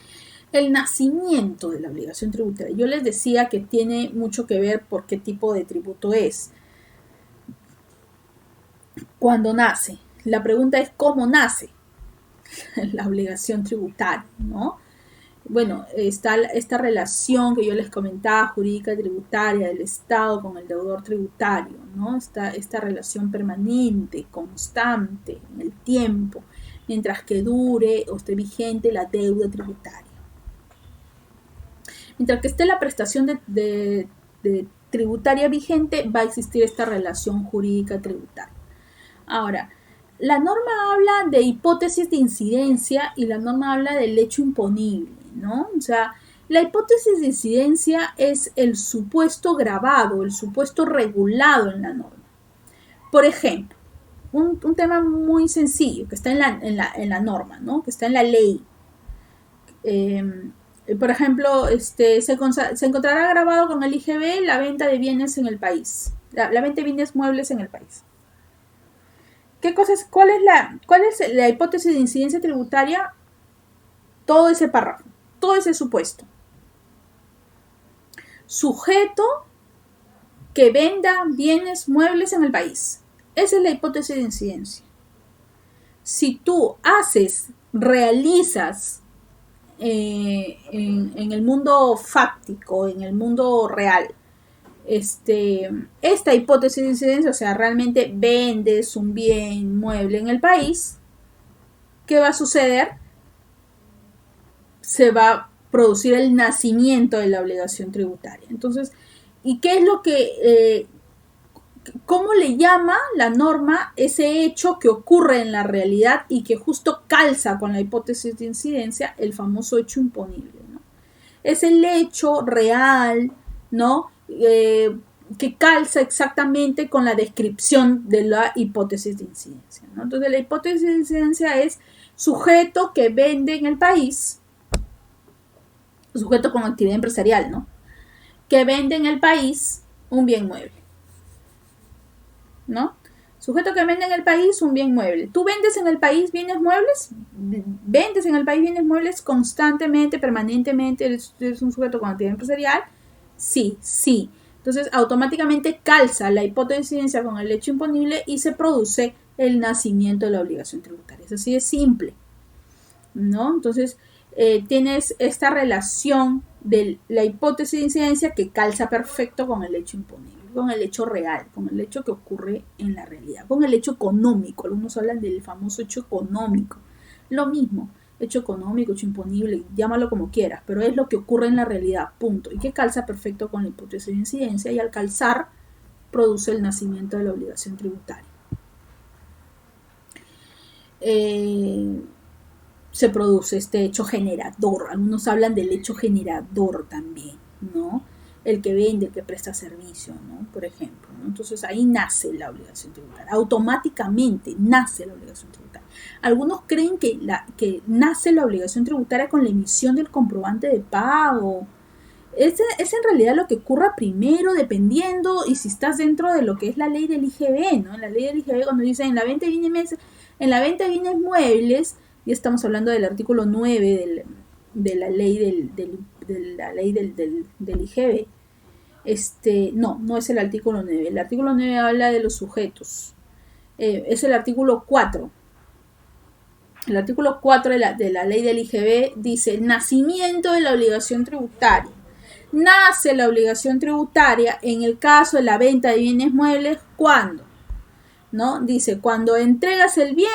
el nacimiento de la obligación tributaria. Yo les decía que tiene mucho que ver por qué tipo de tributo es. Cuando nace, la pregunta es cómo nace la obligación tributaria, ¿no? Bueno, está esta relación que yo les comentaba, jurídica tributaria del Estado con el deudor tributario, ¿no? Esta relación permanente, constante, en el tiempo, mientras que dure o esté vigente la deuda tributaria. Mientras que esté la prestación de tributaria vigente, va a existir esta relación jurídica tributaria. Ahora, la norma habla de hipótesis de incidencia y la norma habla del hecho imponible, ¿no? O sea, la hipótesis de incidencia es el supuesto grabado, el supuesto regulado en la norma. Por ejemplo, un tema muy sencillo que está en la norma, ¿no? Que está en la ley. Por ejemplo, se encontrará grabado con el IGB la venta de bienes en el país, la venta de bienes muebles en el país. ¿Cuál es la hipótesis de incidencia tributaria? Todo ese párrafo, todo ese supuesto. Sujeto que venda bienes muebles en el país. Esa es la hipótesis de incidencia. Si tú realizas en el mundo fáctico, en el mundo real, esta hipótesis de incidencia, o sea, realmente vendes un bien mueble en el país, ¿qué va a suceder? Se va a producir el nacimiento de la obligación tributaria. Entonces, ¿y qué es lo que, cómo le llama la norma ese hecho que ocurre en la realidad y que justo calza con la hipótesis de incidencia? El famoso hecho imponible, ¿no? Es el hecho real, ¿no? Que calza exactamente con la descripción de la hipótesis de incidencia, ¿no? Entonces, la hipótesis de incidencia es sujeto que vende en el país, sujeto con actividad empresarial, ¿no? Que vende en el país un bien mueble, ¿no? Sujeto que vende en el país un bien mueble. ¿Tú vendes en el país bienes muebles? ¿Vendes en el país bienes muebles constantemente, permanentemente? ¿Eres un sujeto con actividad empresarial? Sí, sí. Entonces, automáticamente calza la hipótesis de incidencia con el hecho imponible y se produce el nacimiento de la obligación tributaria. Es así de simple, ¿no? Entonces, tienes esta relación de la hipótesis de incidencia que calza perfecto con el hecho imponible, con el hecho real, con el hecho que ocurre en la realidad, con el hecho económico. Algunos hablan del famoso hecho económico. Lo mismo, hecho económico, hecho imponible, llámalo como quieras, pero es lo que ocurre en la realidad, punto. Y que calza perfecto con la hipótesis de incidencia y al calzar produce el nacimiento de la obligación tributaria. Se produce este hecho generador. Algunos hablan del hecho generador también, ¿no? El que vende, el que presta servicio, ¿no? Por ejemplo, ¿no? Entonces ahí nace la obligación tributaria. Automáticamente nace la obligación tributaria. Algunos creen que nace la obligación tributaria con la emisión del comprobante de pago. Es en realidad lo que ocurra primero, dependiendo, y si estás dentro de lo que es la ley del IGB, ¿no? En la ley del IGB, cuando dice en la venta de bienes muebles, y estamos hablando del artículo 9 de la ley del IGB. No es el artículo 9. El artículo 9 habla de los sujetos. Es el artículo 4. El artículo 4 de la ley del IGB dice nacimiento de la obligación tributaria. Nace la obligación tributaria en el caso de la venta de bienes muebles, ¿cuándo? ¿No? Dice, cuando entregas el bien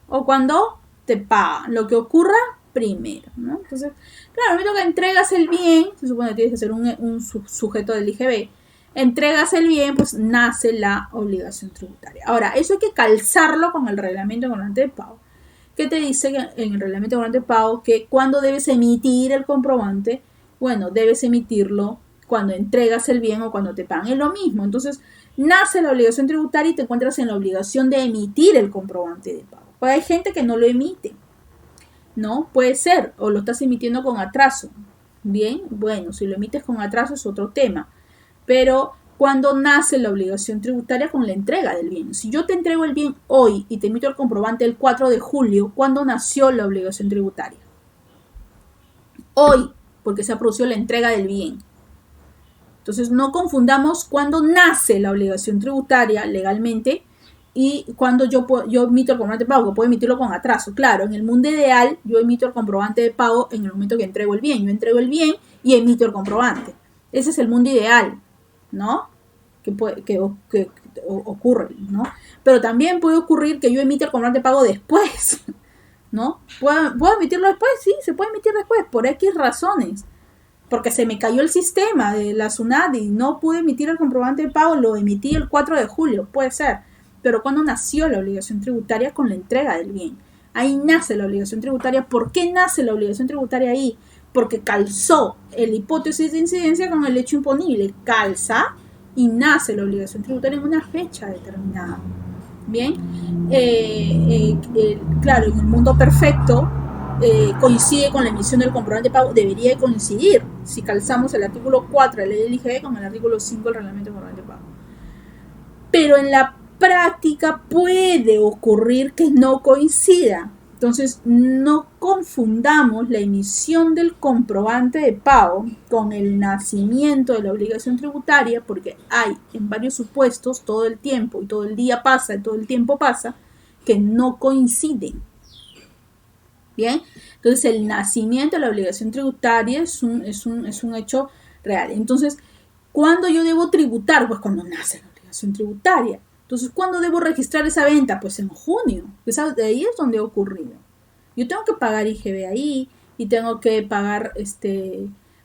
o cuando te pagan, lo que ocurra primero, ¿no? Entonces, claro, al momento que entregas el bien, se supone que tienes que ser un sujeto del IGB, entregas el bien, pues nace la obligación tributaria. Ahora, eso hay que calzarlo con el reglamento de comprobante de pago, que te dice en el reglamento de comprobante de pago que cuando debes emitir el comprobante, bueno, debes emitirlo cuando entregas el bien o cuando te pagan. Es lo mismo. Entonces, nace la obligación tributaria y te encuentras en la obligación de emitir el comprobante de pago. Pues hay gente que no lo emite, ¿no? Puede ser, o lo estás emitiendo con atraso. Bien, bueno, si lo emites con atraso es otro tema. Pero, ¿cuándo nace la obligación tributaria? Con la entrega del bien. Si yo te entrego el bien hoy y te emito el comprobante el 4 de julio, ¿cuándo nació la obligación tributaria? hoy, porque se ha producido la entrega del bien. Entonces, no confundamos cuando nace la obligación tributaria legalmente y cuando yo emito el comprobante de pago, que puedo emitirlo con atraso. Claro, en el mundo ideal, yo emito el comprobante de pago en el momento que entrego el bien. Yo entrego el bien y emito el comprobante. Ese es el mundo ideal, ¿no? Que ocurre, ¿no? Pero también puede ocurrir que yo emita el comprobante de pago después, ¿no? ¿Puedo emitirlo después? Sí, se puede emitir después, por X razones. Porque se me cayó el sistema de la SUNAT y no pude emitir el comprobante de pago, lo emití el 4 de julio, puede ser. Pero cuando nació la obligación tributaria con la entrega del bien. Ahí nace la obligación tributaria. ¿Por qué nace la obligación tributaria ahí? Porque calzó la hipótesis de incidencia con el hecho imponible. Calza y nace la obligación tributaria en una fecha determinada. Bien, claro, en el mundo perfecto coincide con la emisión del comprobante de pago, debería coincidir si calzamos el artículo 4 de la ley del IGB con el artículo 5 del reglamento de comprobante de pago. Pero en la práctica puede ocurrir que no coincida. Entonces, no confundamos la emisión del comprobante de pago con el nacimiento de la obligación tributaria, porque hay en varios supuestos todo el tiempo, y todo el día pasa, y todo el tiempo pasa, que no coinciden. Bien, entonces el nacimiento de la obligación tributaria es un hecho real. Entonces, ¿cuándo yo debo tributar? Pues cuando nace la obligación tributaria. Entonces, ¿cuándo debo registrar esa venta? Pues en junio. De ahí es donde ha ocurrido. Yo tengo que pagar IGB ahí y tengo que pagar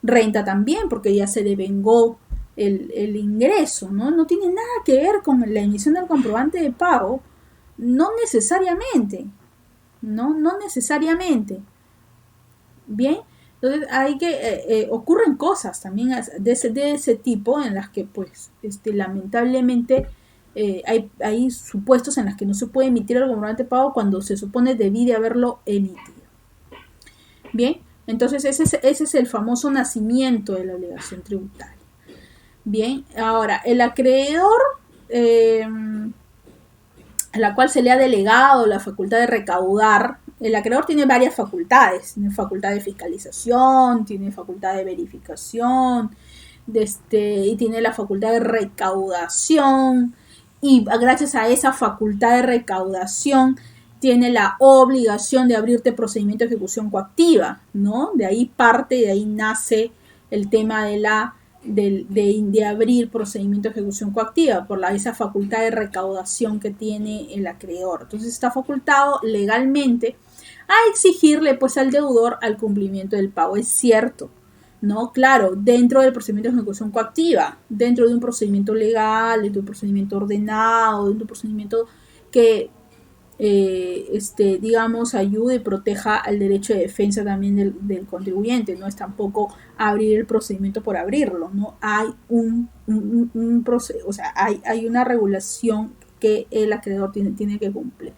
renta también porque ya se devengó el ingreso, ¿no? No tiene nada que ver con la emisión del comprobante de pago. No necesariamente. No necesariamente. Bien, entonces hay que ocurren cosas también de ese tipo en las que pues lamentablemente hay supuestos en las que no se puede emitir el comprobante de pago cuando se supone debí de haberlo emitido. Bien, entonces ese es el famoso nacimiento de la obligación tributaria. Bien, ahora el acreedor a la cual se le ha delegado la facultad de recaudar. El acreedor tiene varias facultades, tiene facultad de fiscalización, tiene facultad de verificación, y tiene la facultad de recaudación, y gracias a esa facultad de recaudación tiene la obligación de abrirte procedimiento de ejecución coactiva, ¿no? De ahí nace el tema de abrir procedimiento de ejecución coactiva por esa facultad de recaudación que tiene el acreedor. Entonces está facultado legalmente a exigirle pues al deudor al cumplimiento del pago. Es cierto, ¿no? Claro, dentro del procedimiento de ejecución coactiva, dentro de un procedimiento legal, dentro de un procedimiento ordenado, dentro de un procedimiento que digamos, ayude y proteja al derecho de defensa también del contribuyente. No es tampoco abrir el procedimiento por abrirlo, ¿no? Hay un proceso, o sea, hay una regulación que el acreedor tiene que cumplir.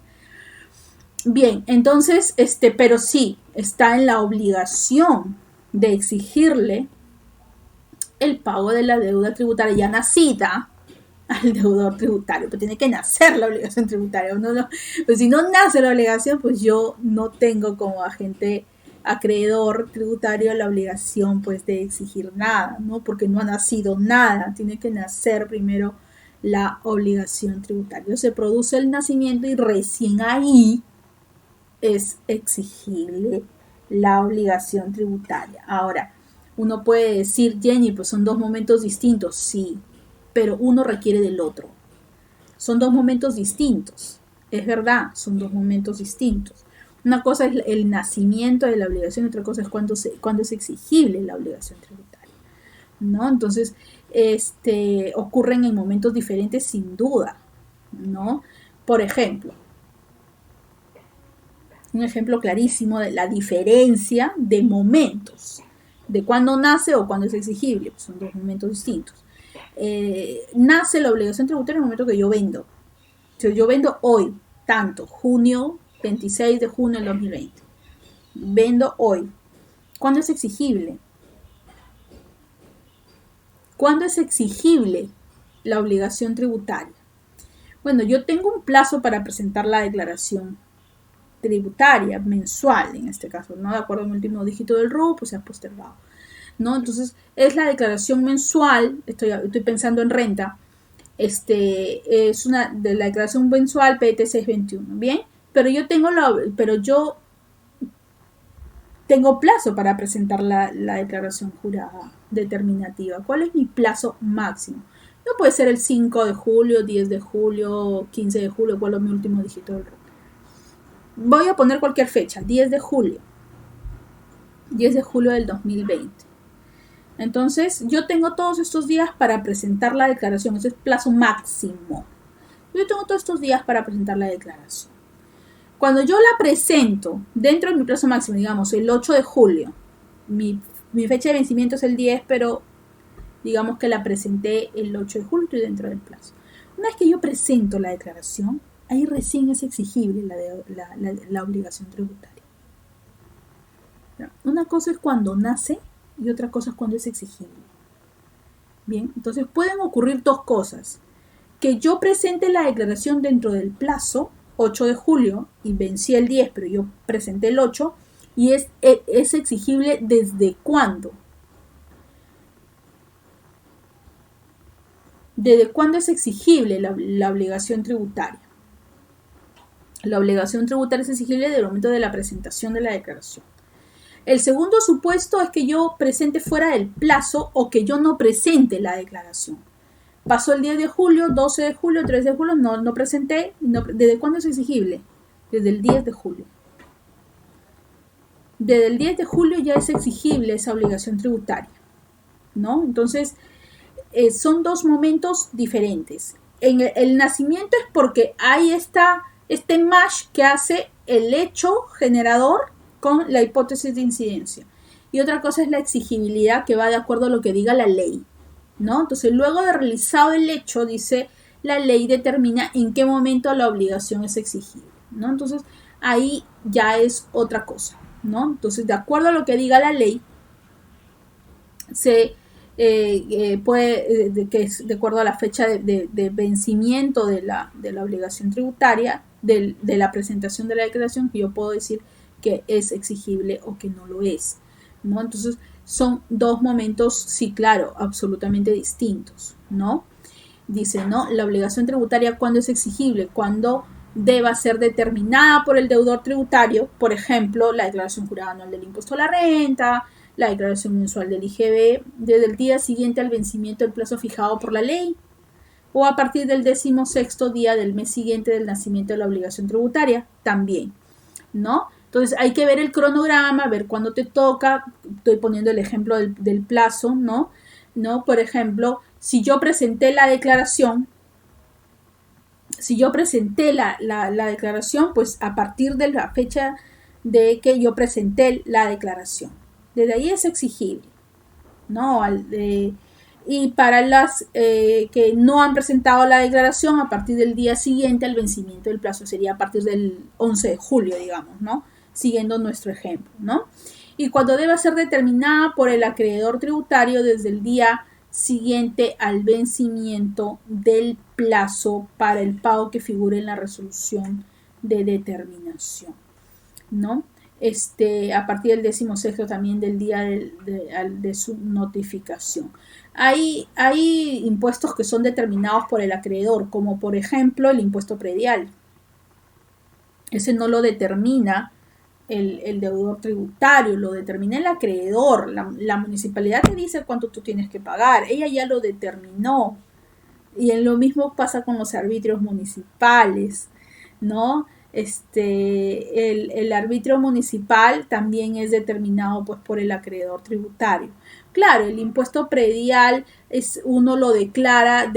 Bien, entonces, pero sí, está en la obligación de exigirle el pago de la deuda tributaria ya nacida al deudor tributario, pero tiene que nacer la obligación tributaria. Pues si no nace la obligación, pues yo no tengo como agente acreedor tributario la obligación pues de exigir nada, ¿no? Porque no ha nacido nada, tiene que nacer primero la obligación tributaria. Se produce el nacimiento y recién ahí es exigible la obligación tributaria. Ahora, uno puede decir, Jenny, pues son dos momentos distintos, sí, pero uno requiere del otro. Son dos momentos distintos. Es verdad, son dos momentos distintos. Una cosa es el nacimiento de la obligación, otra cosa es cuando es exigible la obligación tributaria, ¿no? Entonces, ocurren en momentos diferentes sin duda, ¿no? Por ejemplo, un ejemplo clarísimo de la diferencia de momentos, de cuándo nace o cuándo es exigible, pues son dos momentos distintos. Nace la obligación tributaria en el momento que yo vendo. Si yo vendo hoy, tanto, junio, 26 de junio del 2020. Vendo hoy. ¿Cuándo es exigible? ¿Cuándo es exigible la obligación tributaria? Bueno, yo tengo un plazo para presentar la declaración tributaria mensual, en este caso, ¿no? De acuerdo al último dígito del RUT, pues se ha postergado, ¿no? Entonces, es la declaración mensual, estoy pensando en renta, es una de la declaración mensual PT 621, ¿bien? Pero yo tengo plazo para presentar la declaración jurada determinativa. ¿Cuál es mi plazo máximo? No puede ser el 5 de julio, 10 de julio, 15 de julio, cuál es mi último dígito del RUT. Voy a poner cualquier fecha, 10 de julio. 10 de julio del 2020. Entonces, yo tengo todos estos días para presentar la declaración. Ese es plazo máximo. Yo tengo todos estos días para presentar la declaración. Cuando yo la presento dentro de mi plazo máximo, digamos el 8 de julio, mi fecha de vencimiento es el 10, pero digamos que la presenté el 8 de julio, estoy dentro del plazo. Una vez que yo presento la declaración, ahí recién es exigible la obligación tributaria. Una cosa es cuando nace y otra cosa es cuando es exigible. Bien, entonces pueden ocurrir dos cosas. Que yo presente la declaración dentro del plazo 8 de julio y vencí el 10, pero yo presenté el 8 y es exigible ¿desde cuándo? ¿Desde cuándo es exigible la obligación tributaria? La obligación tributaria es exigible desde el momento de la presentación de la declaración. El segundo supuesto es que yo presente fuera del plazo o que yo no presente la declaración. Pasó el 10 de julio, 12 de julio, 13 de julio, no presenté. ¿Desde cuándo es exigible? Desde el 10 de julio. Desde el 10 de julio ya es exigible esa obligación tributaria, ¿no? Entonces, son dos momentos diferentes. En el nacimiento es porque hay este match que hace el hecho generador con la hipótesis de incidencia. Y otra cosa es la exigibilidad que va de acuerdo a lo que diga la ley, ¿no? Entonces, luego de realizado el hecho, dice, la ley determina en qué momento la obligación es exigible, ¿no? Entonces, ahí ya es otra cosa, ¿no? Entonces, de acuerdo a lo que diga la ley, se puede, que es de acuerdo a la fecha de vencimiento de la obligación tributaria, de la presentación de la declaración, que yo puedo decir que es exigible o que no lo es, ¿no? Entonces, son dos momentos, sí, claro, absolutamente distintos, ¿no? Dice, ¿no? La obligación tributaria, ¿cuándo es exigible? Cuando deba ser determinada por el deudor tributario, por ejemplo, la declaración jurada anual del impuesto a la renta, la declaración mensual del IGB, desde el día siguiente al vencimiento del plazo fijado por la ley, o a partir del 16º día del mes siguiente del nacimiento de la obligación tributaria, también, ¿no? Entonces hay que ver el cronograma, ver cuándo te toca. Estoy poniendo el ejemplo del plazo, ¿no? Por ejemplo, si yo presenté la declaración, pues a partir de la fecha de que yo presenté la declaración, desde ahí es exigible, ¿no? Y para las que no han presentado la declaración, a partir del día siguiente al vencimiento del plazo, sería a partir del 11 de julio, digamos, ¿no? Siguiendo nuestro ejemplo, ¿no? Y cuando deba ser determinada por el acreedor tributario desde el día siguiente al vencimiento del plazo para el pago que figure en la resolución de determinación, ¿no? A partir del 16º también del día de su notificación. Hay impuestos que son determinados por el acreedor, como por ejemplo el impuesto predial. Ese no lo determina el deudor tributario, lo determina el acreedor. La municipalidad te dice cuánto tú tienes que pagar, ella ya lo determinó. Y lo mismo pasa con los arbitrios municipales, ¿no? El arbitrio municipal también es determinado pues por el acreedor tributario. Claro, el impuesto predial uno lo declara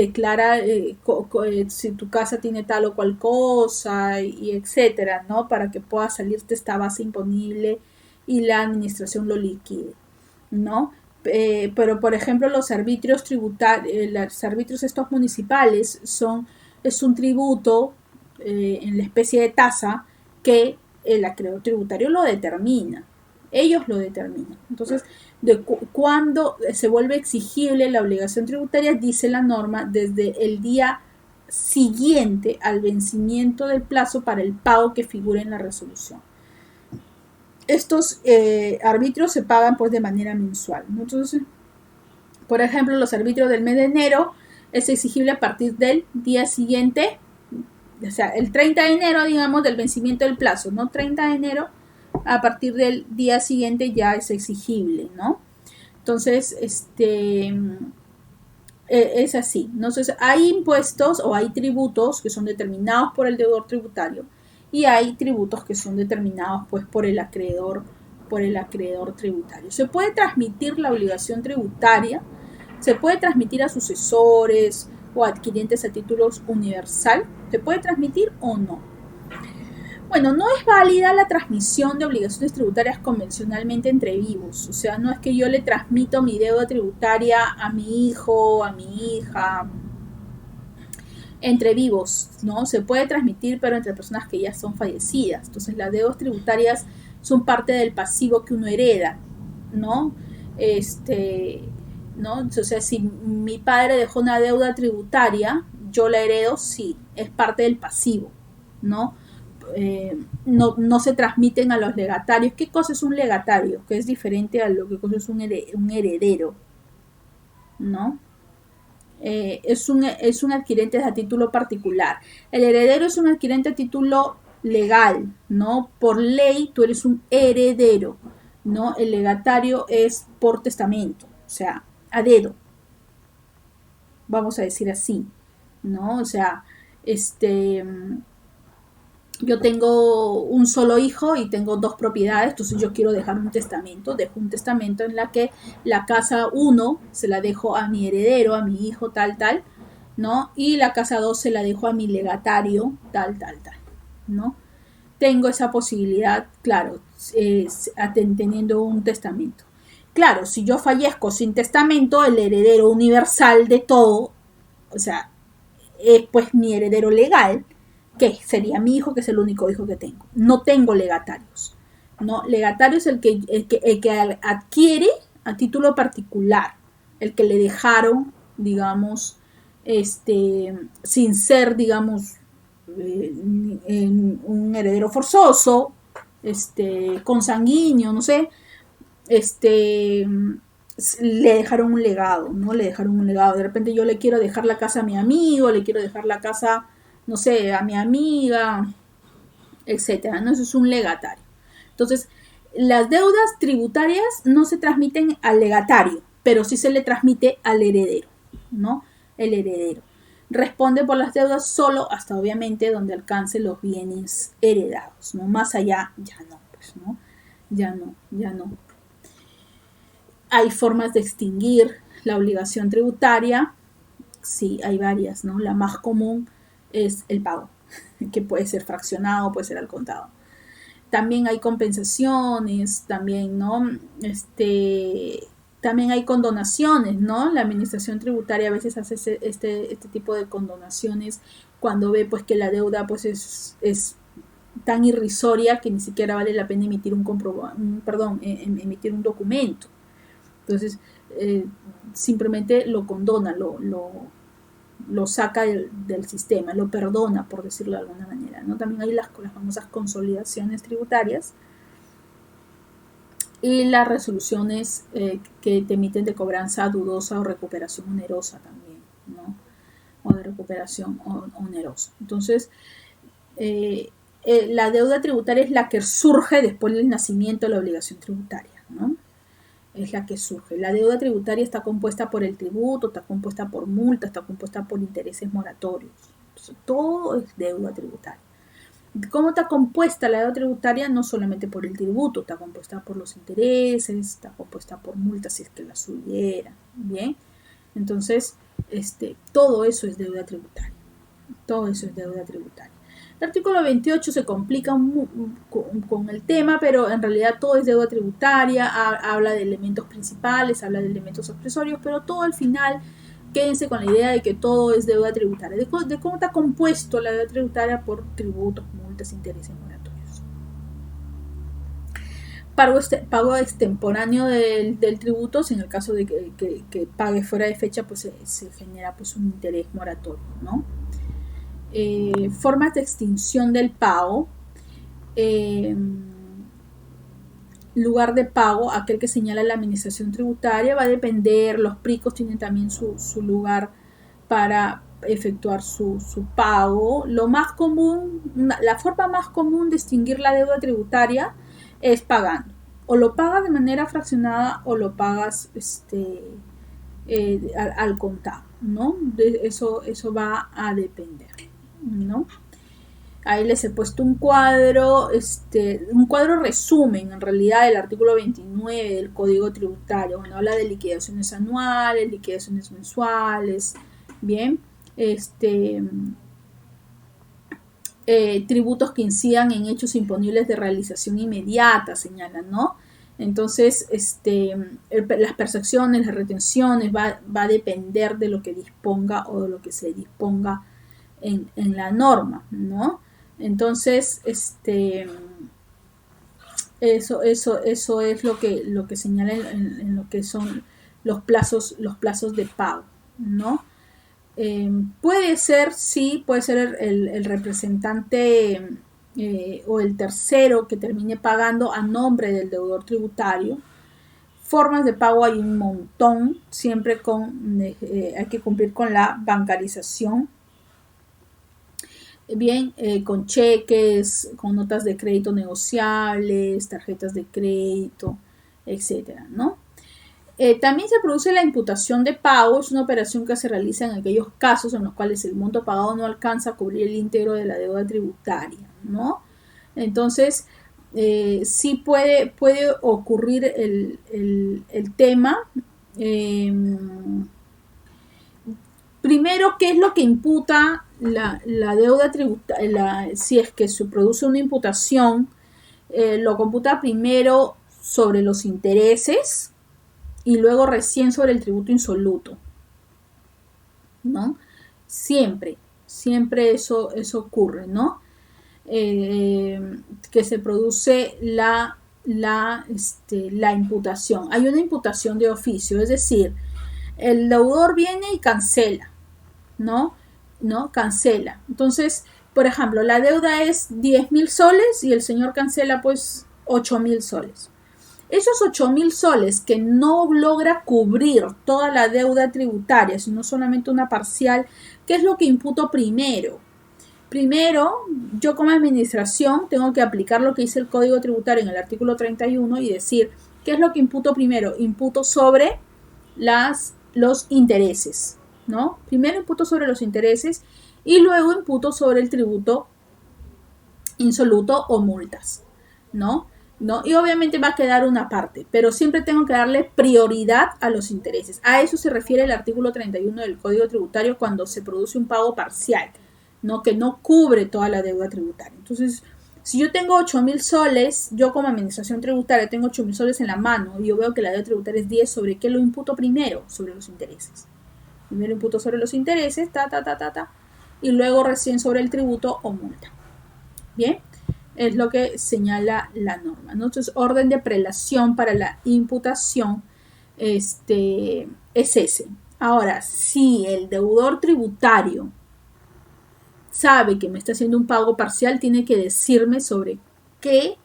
si tu casa tiene tal o cual cosa y etcétera, ¿no? Para que pueda salirte esta base imponible y la administración lo liquide, ¿no? Pero por ejemplo los arbitrios estos municipales es un tributo en la especie de tasa que el acreedor tributario lo determina. Ellos lo determinan. Entonces, cuando se vuelve exigible la obligación tributaria, dice la norma, desde el día siguiente al vencimiento del plazo para el pago que figure en la resolución. Estos arbitrios se pagan pues de manera mensual, ¿no? Entonces, por ejemplo, los arbitrios del mes de enero es exigible a partir del día siguiente, o sea, el 30 de enero, digamos, del vencimiento del plazo, ¿no? 30 de enero, a partir del día siguiente ya es exigible, ¿no? Entonces, es así. Entonces, hay impuestos o hay tributos que son determinados por el deudor tributario y hay tributos que son determinados pues por el acreedor tributario. Se puede transmitir la obligación tributaria, se puede transmitir a sucesores o adquirientes a títulos universal, se puede transmitir o no. Bueno, no es válida la transmisión de obligaciones tributarias convencionalmente entre vivos. O sea, no es que yo le transmito mi deuda tributaria a mi hijo, a mi hija, entre vivos, ¿no? Se puede transmitir, pero entre personas que ya son fallecidas. Entonces, las deudas tributarias son parte del pasivo que uno hereda, ¿no? ¿No? O sea, si mi padre dejó una deuda tributaria, yo la heredo, sí, es parte del pasivo, ¿no? No se transmiten a los legatarios. ¿Qué cosa es un legatario? Que es diferente a lo que es un heredero, ¿no? Es un adquirente a título particular. El heredero es un adquirente a título legal, ¿no? Por ley tú eres un heredero, ¿no? El legatario es por testamento, o sea, a dedo, vamos a decir así, ¿no? O sea, yo tengo un solo hijo y tengo 2 propiedades, entonces yo quiero dejar un testamento, dejo un testamento en la que la casa 1 se la dejo a mi heredero, a mi hijo, tal, ¿no? Y la casa 2 se la dejo a mi legatario, tal, ¿no? Tengo esa posibilidad, claro, teniendo un testamento. Claro, si yo fallezco sin testamento, el heredero universal de todo, o sea, es pues mi heredero legal, que sería mi hijo, que es el único hijo que tengo. No tengo legatarios, ¿no? Legatario es el que adquiere a título particular, el que le dejaron, digamos, sin ser, digamos, un heredero forzoso, consanguíneo, no sé, le dejaron un legado, ¿no? Le dejaron un legado. De repente yo le quiero dejar la casa a mi amigo, le quiero dejar la casa, no sé, a mi amiga, etcétera, ¿no? Eso es un legatario. Entonces, las deudas tributarias no se transmiten al legatario, pero sí se le transmite al heredero, ¿no? El heredero responde por las deudas solo hasta obviamente donde alcance los bienes heredados, ¿no? Más allá ya no, pues, ¿no? Ya no. Hay formas de extinguir la obligación tributaria, sí, hay varias, ¿no? La más común es el pago, que puede ser fraccionado, puede ser al contado. También hay compensaciones, también, ¿no? También hay condonaciones, ¿no? La administración tributaria a veces hace este tipo de condonaciones cuando ve pues que la deuda pues es tan irrisoria que ni siquiera vale la pena emitir emitir un documento. Entonces, simplemente lo condona, lo saca del sistema, lo perdona, por decirlo de alguna manera, ¿no? También hay las famosas consolidaciones tributarias y las resoluciones que te emiten de cobranza dudosa o recuperación onerosa también, ¿no? O de recuperación onerosa. Entonces, la deuda tributaria es la que surge después del nacimiento de la obligación tributaria, ¿no? Es la que surge. La deuda tributaria está compuesta por el tributo, está compuesta por multa, está compuesta por intereses moratorios. Entonces, todo es deuda tributaria. ¿Cómo está compuesta la deuda tributaria? No solamente por el tributo, está compuesta por los intereses, está compuesta por multas si es que las hubiera, ¿bien? Entonces, todo eso es deuda tributaria. Todo eso es deuda tributaria. El artículo 28 se complica con el tema, pero en realidad todo es deuda tributaria, habla de elementos principales, habla de elementos accesorios, pero todo al final, quédense con la idea de que todo es deuda tributaria, de cómo está compuesto la deuda tributaria por tributos, multas, intereses moratorios. Pago extemporáneo del tributo, si en el caso de que pague fuera de fecha, pues se genera pues un interés moratorio, ¿no? formas de extinción del pago, lugar de pago, aquel que señala la administración tributaria, va a depender, los PRICOS tienen también su lugar para efectuar su pago. Lo más común, la forma más común de extinguir la deuda tributaria es pagando. O lo pagas de manera fraccionada o lo pagas al contado, ¿no? Eso va a depender, ¿no? Ahí les he puesto un cuadro resumen en realidad del artículo 29 del Código Tributario. Bueno, habla de liquidaciones anuales, liquidaciones mensuales, bien, tributos que incidan en hechos imponibles de realización inmediata, señalan, ¿no? Entonces, las percepciones, las retenciones, va a depender de lo que disponga o de lo que se disponga en la norma, ¿no? Entonces, eso es lo que señala en lo que son los plazos de pago, ¿no? Puede ser, sí, puede ser el representante o el tercero que termine pagando a nombre del deudor tributario. Formas de pago hay un montón, siempre hay que cumplir con la bancarización. Bien, con cheques, con notas de crédito negociables, tarjetas de crédito, etcétera, ¿no? También se produce la imputación de pago, es una operación que se realiza en aquellos casos en los cuales el monto pagado no alcanza a cubrir el íntegro de la deuda tributaria, ¿no? Entonces, sí puede ocurrir el tema. Primero, ¿qué es lo que imputa la deuda tributaria? Si es que se produce una imputación, lo computa primero sobre los intereses y luego recién sobre el tributo insoluto, ¿no? Siempre eso ocurre, ¿no? Que se produce la imputación. Hay una imputación de oficio, es decir, el deudor viene y cancela, ¿no? Cancela. Entonces, por ejemplo, la deuda es 10.000 soles y el señor cancela pues 8.000 soles. Esos 8.000 soles que no logra cubrir toda la deuda tributaria, sino solamente una parcial, ¿qué es lo que imputo primero? Primero, yo como administración tengo que aplicar lo que dice el Código Tributario en el artículo 31 y decir, ¿qué es lo que imputo primero? Imputo sobre los intereses, ¿no? Primero imputo sobre los intereses y luego imputo sobre el tributo insoluto o multas, ¿no? Y obviamente va a quedar una parte, pero siempre tengo que darle prioridad a los intereses. A eso se refiere el artículo 31 del Código Tributario cuando se produce un pago parcial, ¿no? Que no cubre toda la deuda tributaria. Entonces, si yo tengo 8.000 soles, yo como administración tributaria tengo 8.000 soles en la mano y yo veo que la deuda tributaria es 10, ¿sobre qué lo imputo primero? Sobre los intereses. Primero imputo sobre los intereses, y luego recién sobre el tributo o multa. Bien, es lo que señala la norma, ¿no? Entonces, orden de prelación para la imputación es ese. Ahora, si el deudor tributario sabe que me está haciendo un pago parcial, tiene que decirme sobre qué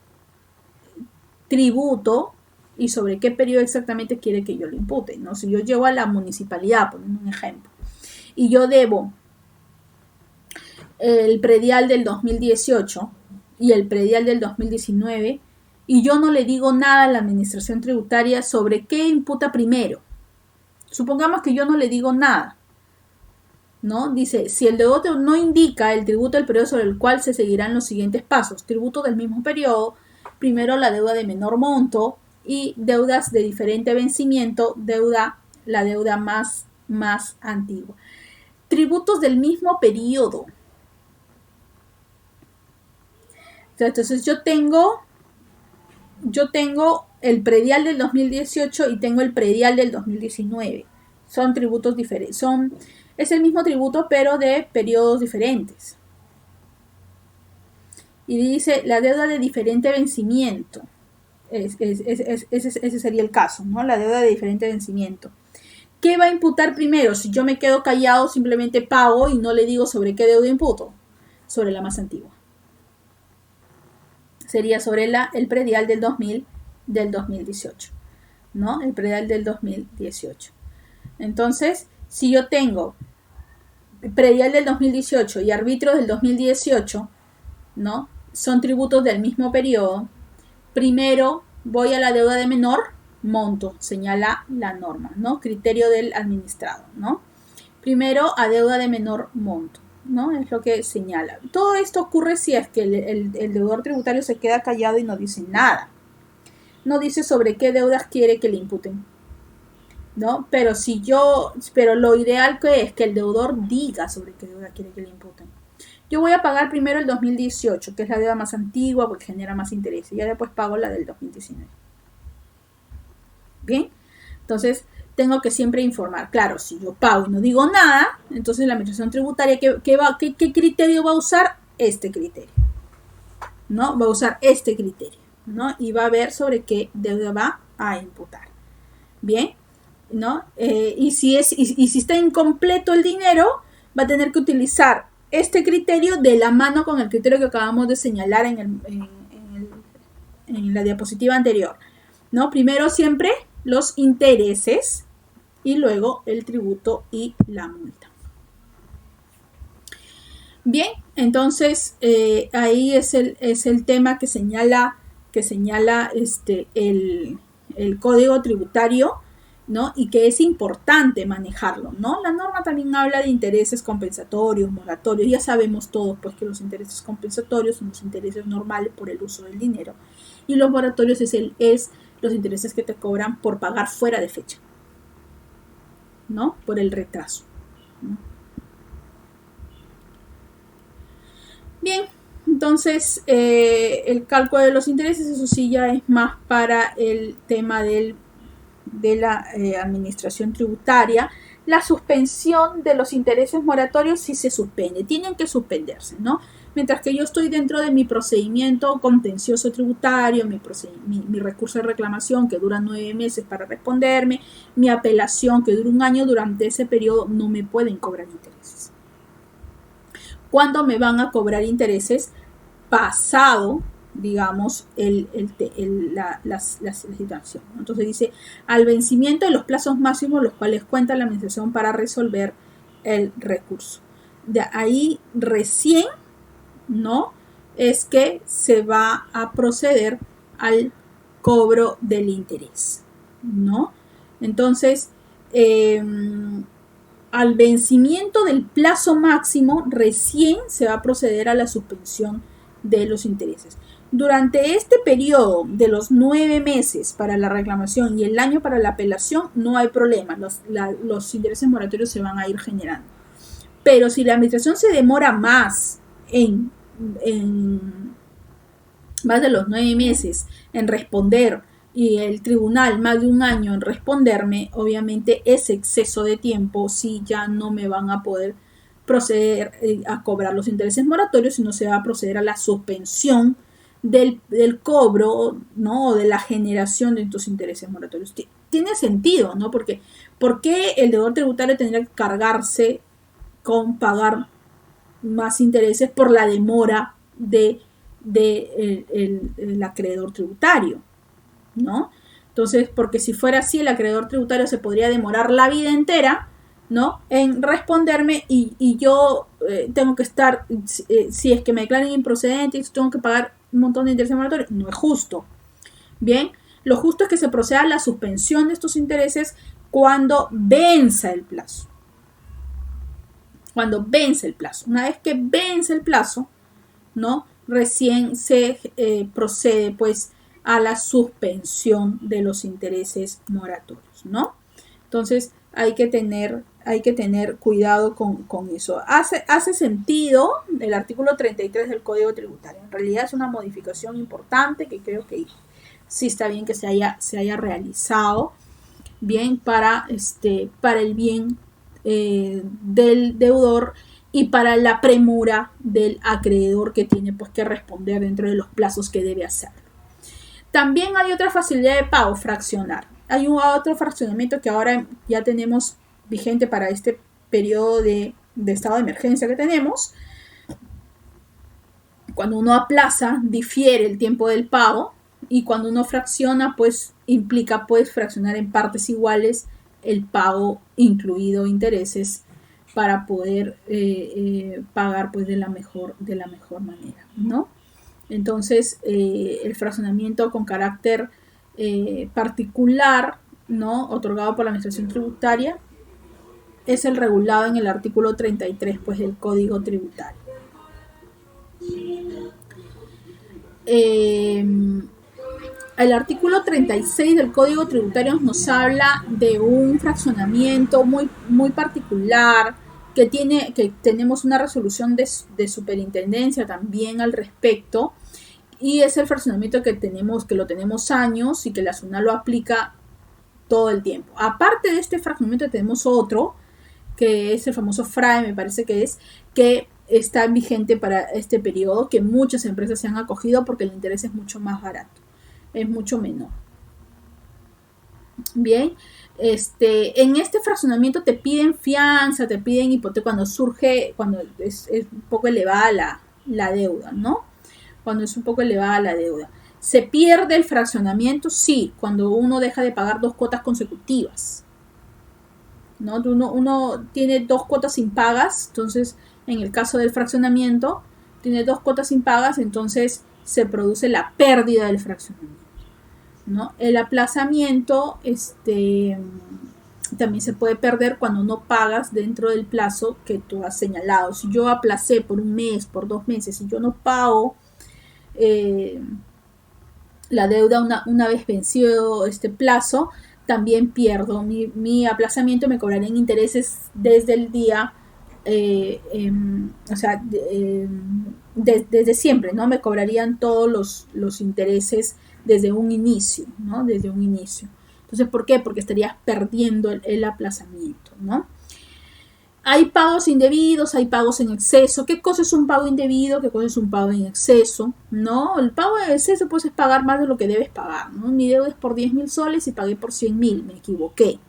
tributo y sobre qué periodo exactamente quiere que yo lo impute, ¿no? Si yo llego a la municipalidad, poniendo un ejemplo, y yo debo el predial del 2018 y el predial del 2019 y yo no le digo nada a la administración tributaria sobre qué imputa primero. Supongamos que yo no le digo nada, ¿no? Dice, si el deudor no indica el tributo del periodo sobre el cual se seguirán los siguientes pasos, tributo del mismo periodo, primero la deuda de menor monto y deudas de diferente vencimiento, la deuda más antigua. Tributos del mismo periodo. Entonces yo tengo el predial del 2018 y tengo el predial del 2019. Son tributos diferentes. Es el mismo tributo, pero de periodos diferentes. Y dice la deuda de diferente vencimiento. Ese sería el caso, ¿no? La deuda de diferente vencimiento. ¿Qué va a imputar primero? Si yo me quedo callado, simplemente pago y no le digo sobre qué deuda imputo. Sobre la más antigua. Sería sobre el predial del 2018, ¿no? El predial del 2018. Entonces, si yo tengo predial del 2018 y arbitrio del 2018, ¿no? Son tributos del mismo periodo. Primero voy a la deuda de menor monto, señala la norma, ¿no? Criterio del administrado, ¿no? Primero a deuda de menor monto, ¿no? Es lo que señala. Todo esto ocurre si es que el deudor tributario se queda callado y no dice nada. No dice sobre qué deudas quiere que le imputen, ¿no? Pero lo ideal que es que el deudor diga sobre qué deuda quiere que le imputen. Yo voy a pagar primero el 2018, que es la deuda más antigua porque genera más interés, y ya después pago la del 2019. Bien, entonces tengo que siempre informar. Claro, si yo pago y no digo nada, entonces la administración tributaria, ¿qué criterio va a usar? Este criterio, ¿no? Va a usar este criterio, ¿no? Y va a ver sobre qué deuda va a imputar. Bien, ¿no? Y si está incompleto el dinero, va a tener que utilizar este criterio de la mano con el criterio que acabamos de señalar en la diapositiva anterior, ¿no? Primero siempre los intereses y luego el tributo y la multa. Bien, entonces ahí es el tema que señala el código tributario, ¿no? Y que es importante manejarlo, ¿no? La norma también habla de intereses compensatorios, moratorios. Ya sabemos todos, pues, que los intereses compensatorios son los intereses normales por el uso del dinero y los moratorios es los intereses que te cobran por pagar fuera de fecha, ¿no? Por el retraso, ¿no? Bien, entonces el cálculo de los intereses, eso sí ya es más para el tema de la administración tributaria. La suspensión de los intereses moratorios sí se suspende, tienen que suspenderse, ¿no? Mientras que yo estoy dentro de mi procedimiento contencioso tributario, mi recurso de reclamación que dura 9 meses para responderme, mi apelación que dura 1 año, durante ese periodo no me pueden cobrar intereses. ¿Cuándo me van a cobrar intereses? Pasado, digamos, la situación. Entonces dice, al vencimiento de los plazos máximos los cuales cuenta la administración para resolver el recurso. De ahí recién, ¿no? Es que se va a proceder al cobro del interés, ¿no? Entonces, al vencimiento del plazo máximo, recién se va a proceder a la suspensión de los intereses. Durante este periodo de los 9 meses para la reclamación y el año para la apelación, no hay problema, los intereses moratorios se van a ir generando. Pero si la administración se demora más en más de los 9 meses en responder y el tribunal más de 1 año en responderme, obviamente ese exceso de tiempo sí ya no me van a poder proceder a cobrar los intereses moratorios, sino se va a proceder a la suspensión del cobro, ¿no? O de la generación de estos intereses moratorios. Tiene sentido, ¿no? Porque ¿por qué el deudor tributario tendría que cargarse con pagar más intereses por la demora del acreedor tributario, ¿no? Entonces, porque si fuera así, el acreedor tributario se podría demorar la vida entera, ¿no? En responderme y yo tengo que estar, si es que me declaren improcedente, tengo que pagar un montón de intereses moratorios. No es justo. Bien, lo justo es que se proceda a la suspensión de estos intereses cuando venza el plazo. Cuando vence el plazo. Una vez que vence el plazo, ¿no? Recién se procede, pues, a la suspensión de los intereses moratorios, ¿no? Entonces, hay que tener cuidado con eso. Hace sentido el artículo 33 del Código Tributario. En realidad es una modificación importante que creo que sí está bien que se haya realizado bien para el bien del deudor y para la premura del acreedor que tiene, pues, que responder dentro de los plazos que debe hacer. También hay otra facilidad de pago, fraccionar. Hay otro fraccionamiento que ahora ya tenemos vigente para este periodo de estado de emergencia que tenemos. Cuando uno aplaza, difiere el tiempo del pago, y cuando uno fracciona, pues implica pues fraccionar en partes iguales el pago, incluido intereses, para poder pagar pues de la mejor manera, ¿no? Entonces, el fraccionamiento con carácter particular, ¿no?, otorgado por la Administración Tributaria, es el regulado en el artículo 33 pues, del Código Tributario. El artículo 36 del Código Tributario nos habla de un fraccionamiento muy, muy particular, que tenemos una resolución de superintendencia también al respecto, y es el fraccionamiento que lo tenemos años y que la SUNAT lo aplica todo el tiempo. Aparte de este fraccionamiento tenemos otro, que es el famoso FRAE, me parece que está vigente para este periodo, que muchas empresas se han acogido porque el interés es mucho más barato, es mucho menor. Bien, en este fraccionamiento te piden fianza, te piden hipoteca cuando es un poco elevada la deuda, ¿no? Cuando es un poco elevada la deuda. ¿Se pierde el fraccionamiento? Sí, cuando uno deja de pagar 2 cuotas consecutivas, ¿no? Uno tiene 2 cuotas impagas, entonces en el caso del fraccionamiento tiene 2 cuotas impagas, entonces se produce la pérdida del fraccionamiento, ¿no? El aplazamiento también se puede perder cuando no pagas dentro del plazo que tú has señalado. Si yo aplacé por 1 mes, por 2 meses, y yo no pago la deuda una vez vencido este plazo, también pierdo mi aplazamiento, me cobrarán intereses desde el día, desde siempre, ¿no? Me cobrarían todos los intereses desde un inicio, ¿no? Desde un inicio. Entonces, ¿por qué? Porque estarías perdiendo el aplazamiento, ¿no? Hay pagos indebidos, hay pagos en exceso. ¿Qué cosa es un pago indebido? ¿Qué cosa es un pago en exceso? ¿No? El pago en exceso pues es pagar más de lo que debes pagar, ¿no? Mi deuda es por 10.000 soles y pagué por 100.000, me equivoqué,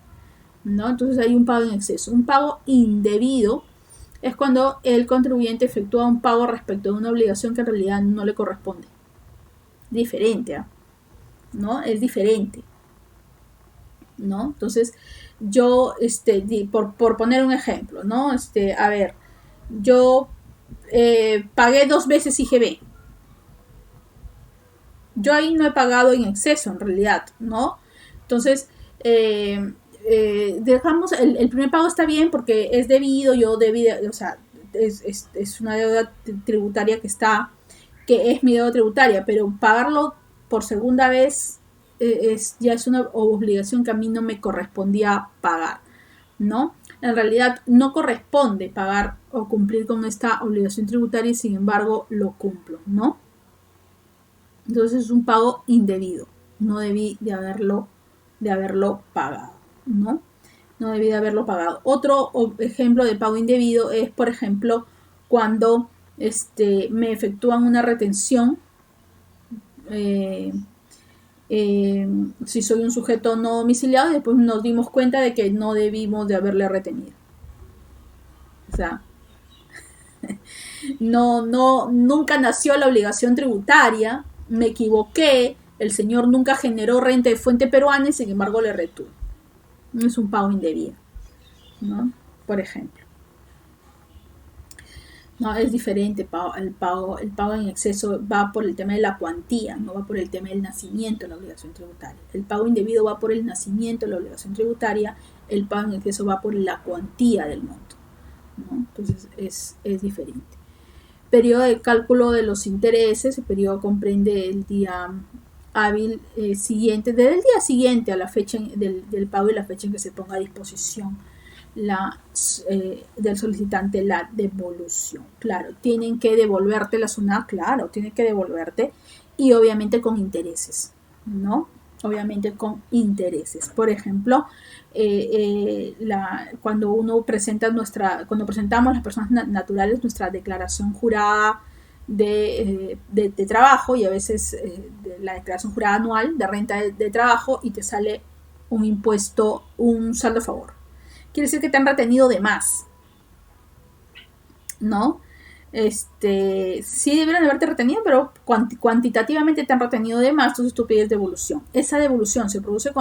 ¿no? Entonces hay un pago en exceso. Un pago indebido es cuando el contribuyente efectúa un pago respecto de una obligación que en realidad no le corresponde. Diferente, ¿no? Es diferente, ¿no? Entonces, yo, por poner un ejemplo, ¿no? A ver, yo pagué 2 veces IGB. Yo ahí no he pagado en exceso, en realidad, ¿no? Entonces, dejamos, el primer pago está bien porque es debido, yo debí, o sea, es una deuda tributaria que es mi deuda tributaria, pero pagarlo por segunda vez ya es una obligación que a mí no me correspondía pagar, ¿no? En realidad no corresponde pagar o cumplir con esta obligación tributaria y sin embargo lo cumplo, ¿no? Entonces es un pago indebido, no debí de haberlo pagado, ¿no? No debí de haberlo pagado. Otro ejemplo de pago indebido es, por ejemplo, cuando me efectúan una retención, si soy un sujeto no domiciliado, después nos dimos cuenta de que no debimos de haberle retenido. O sea, nunca nació la obligación tributaria, me equivoqué, el señor nunca generó renta de fuente peruana y sin embargo le retuve. Es un pago indebido, ¿no? Por ejemplo. No, es diferente el pago en exceso va por el tema de la cuantía, no va por el tema del nacimiento de la obligación tributaria. El pago indebido va por el nacimiento de la obligación tributaria, el pago en exceso va por la cuantía del monto, ¿no? Entonces es diferente. Periodo de cálculo de los intereses, el periodo comprende el día hábil siguiente, desde el día siguiente a la fecha del pago y la fecha en que se ponga a disposición del solicitante la devolución. Claro, tienen que devolverte la SUNAT, claro, tienen que devolverte, y obviamente con intereses, ¿no? Obviamente con intereses. Por ejemplo, cuando cuando presentamos las personas naturales nuestra declaración jurada de trabajo, y a veces la declaración jurada anual de renta de trabajo, y te sale un impuesto, un saldo a favor. Quiere decir que te han retenido de más, ¿no? Sí deberían haberte retenido, pero cuantitativamente te han retenido de más, entonces tú pides devolución. Esa devolución se produce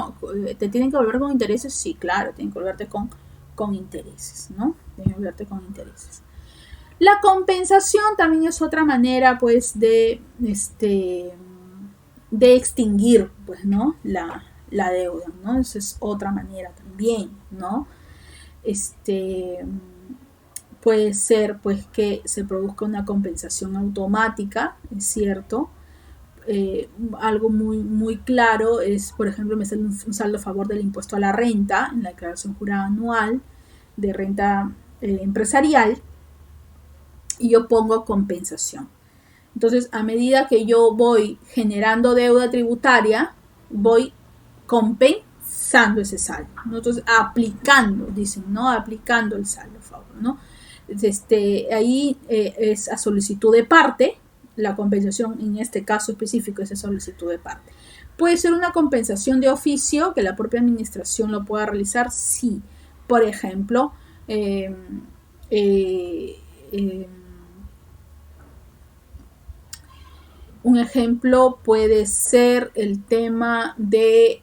¿te tienen que volver con intereses? Sí, claro, tienen que volverte con intereses, ¿no? Tienen que volverte con intereses. La compensación también es otra manera, pues, de extinguir, pues, ¿no? La deuda, ¿no? Esa es otra manera también, ¿no? Puede ser, pues, que se produzca una compensación automática, es cierto. Algo muy, muy claro es, por ejemplo, me sale un saldo a favor del impuesto a la renta en la declaración jurada anual de renta empresarial, y yo pongo compensación. Entonces, a medida que yo voy generando deuda tributaria, voy compensando ese saldo, ¿no? Entonces, aplicando, dicen, ¿no? Aplicando el saldo a favor, ¿no? Ahí es a solicitud de parte. La compensación en este caso específico es a solicitud de parte. ¿Puede ser una compensación de oficio que la propia administración lo pueda realizar? Sí. Por ejemplo, un ejemplo puede ser el tema de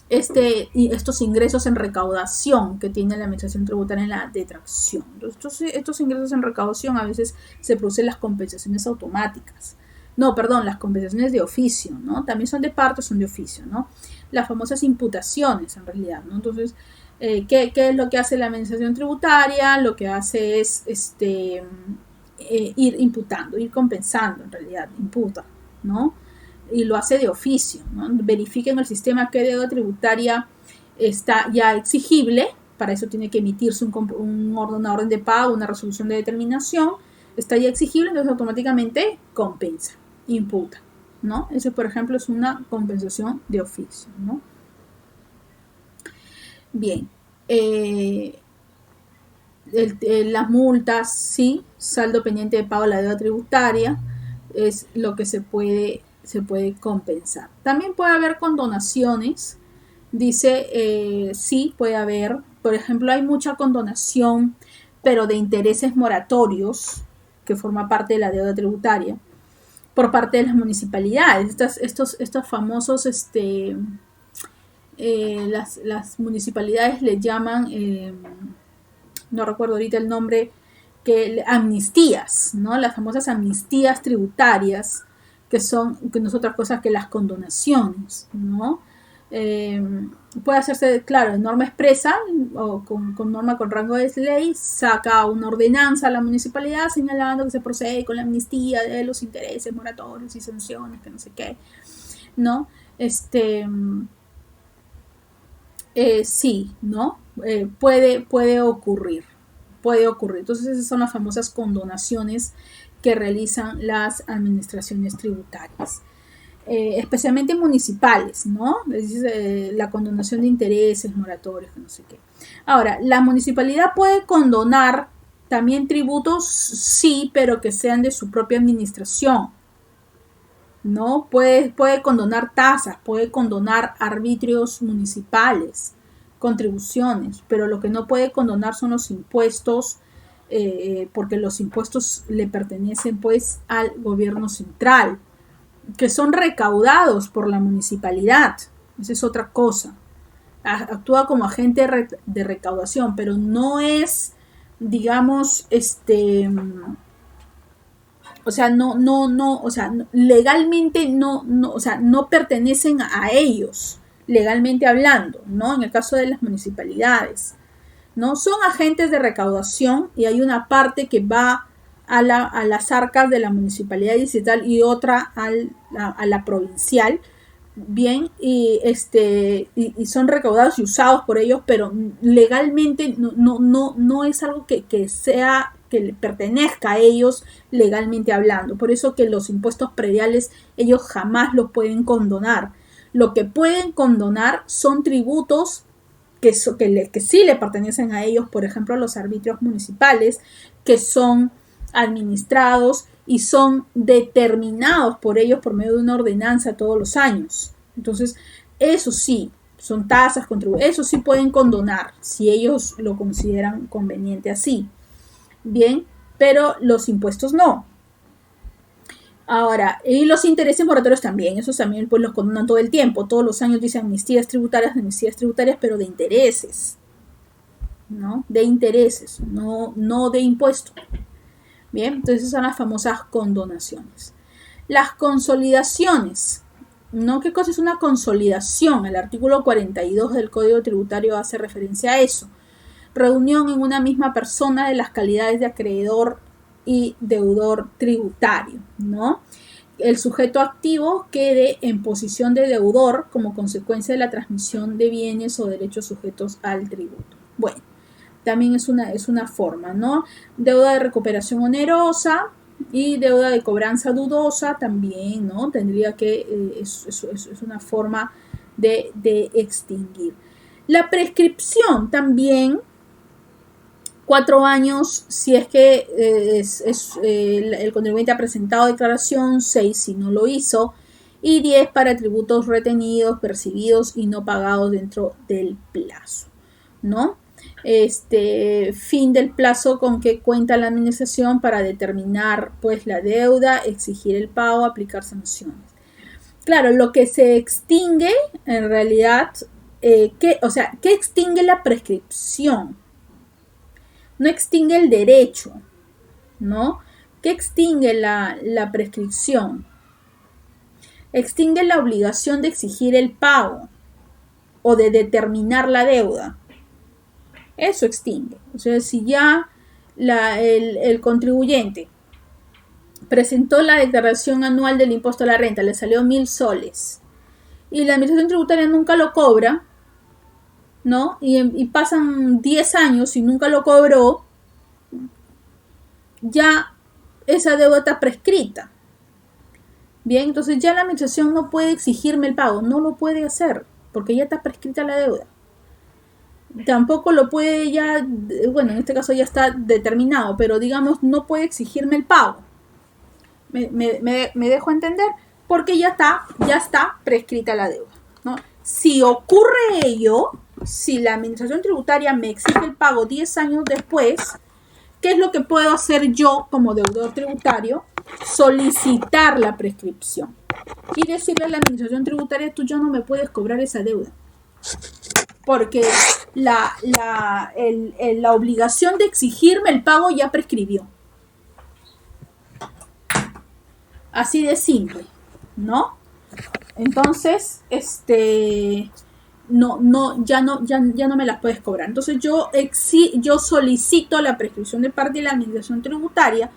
estos ingresos en recaudación que tiene la administración tributaria en la detracción. Estos ingresos en recaudación a veces se producen las compensaciones automáticas. No, perdón, las compensaciones de oficio, ¿no? También son de parte, son de oficio, ¿no? Las famosas imputaciones, en realidad, ¿no? Entonces, ¿qué es lo que hace la administración tributaria? Lo que hace es ir imputando, ir compensando, en realidad, imputa, ¿no? Y lo hace de oficio, ¿no? Verifica en el sistema qué deuda tributaria está ya exigible. Para eso tiene que emitirse una orden de pago, una resolución de determinación. Está ya exigible, entonces automáticamente compensa, imputa, ¿no? Eso, por ejemplo, es una compensación de oficio, ¿no? Bien. Las multas, sí, saldo pendiente de pago de la deuda tributaria, es lo que se puede compensar. También puede haber condonaciones, dice, sí, puede haber, por ejemplo, hay mucha condonación, pero de intereses moratorios, que forma parte de la deuda tributaria, por parte de las municipalidades. Estos famosos, las municipalidades le llaman, no recuerdo ahorita el nombre, amnistías, ¿no? Las famosas amnistías tributarias, que no es otra cosa que las condonaciones, ¿no? Puede hacerse, claro, en norma expresa o con norma con rango de ley, saca una ordenanza a la municipalidad señalando que se procede con la amnistía de los intereses moratorios y sanciones, que no sé qué, ¿no? Sí, ¿no? Puede ocurrir. Entonces, esas son las famosas condonaciones que realizan las administraciones tributarias, especialmente municipales, ¿no? La condonación de intereses, moratorios, no sé qué. Ahora, ¿la municipalidad puede condonar también tributos? Sí, pero que sean de su propia administración, ¿no? Puede condonar tasas, puede condonar arbitrios municipales, contribuciones, pero lo que no puede condonar son los impuestos, porque los impuestos le pertenecen, pues, al gobierno central, que son recaudados por la municipalidad. Esa es otra cosa. Actúa como agente de recaudación, pero no es, digamos, o sea, legalmente no pertenecen a ellos, legalmente hablando, ¿no? En el caso de las municipalidades, ¿no? Son agentes de recaudación y hay una parte que va a las arcas de la municipalidad distrital y otra a la provincial, bien, y son recaudados y usados por ellos, pero legalmente no es algo que le pertenezca a ellos legalmente hablando. Por eso que los impuestos prediales ellos jamás los pueden condonar. Lo que pueden condonar son tributos que sí le pertenecen a ellos, por ejemplo, los arbitrios municipales, que son administrados y son determinados por ellos por medio de una ordenanza todos los años. Entonces, eso sí son tasas, contribuciones, eso sí pueden condonar, si ellos lo consideran conveniente así. Bien, pero los impuestos no. Ahora, y los intereses moratorios también, esos también pues los condonan todo el tiempo, todos los años dicen amnistías tributarias, pero de intereses, ¿no? De intereses, no de impuestos. Bien, entonces esas son las famosas condonaciones. Las consolidaciones, ¿no? ¿Qué cosa es una consolidación? El artículo 42 del Código Tributario hace referencia a eso. Reunión en una misma persona de las calidades de acreedor y deudor tributario, ¿no? El sujeto activo quede en posición de deudor como consecuencia de la transmisión de bienes o derechos sujetos al tributo. Bueno, también es una forma, ¿no? Deuda de recuperación onerosa y deuda de cobranza dudosa también, ¿no? Tendría que, es una forma de extinguir. La prescripción también, 4 años si es que el contribuyente ha presentado declaración, 6 si no lo hizo, y 10 para tributos retenidos, percibidos y no pagados dentro del plazo, ¿no? Fin del plazo con que cuenta la administración para determinar pues la deuda, exigir el pago, aplicar sanciones. Claro, lo que se extingue en realidad, ¿qué extingue la prescripción? No extingue el derecho, ¿no? ¿Qué extingue la prescripción? Extingue la obligación de exigir el pago o de determinar la deuda. Eso extingue. O sea, si ya el contribuyente presentó la declaración anual del impuesto a la renta, le salió 1.000 soles y la administración tributaria nunca lo cobra, ¿no? Y pasan 10 años y nunca lo cobró, ya esa deuda está prescrita. Bien, entonces ya la administración no puede exigirme el pago, no lo puede hacer, porque ya está prescrita la deuda. Tampoco lo puede ya, bueno, en este caso ya está determinado, pero digamos, no puede exigirme el pago. Me dejo entender, porque ya está prescrita la deuda, ¿no? Si ocurre ello, si la administración tributaria me exige el pago 10 años después, ¿qué es lo que puedo hacer yo como deudor tributario? Solicitar la prescripción y decirle a la administración tributaria, tú ya no me puedes cobrar esa deuda, porque la obligación de exigirme el pago ya prescribió. Así de simple, ¿no? Entonces, ya no me las puedes cobrar. Entonces yo solicito la prescripción de parte de la administración tributaria.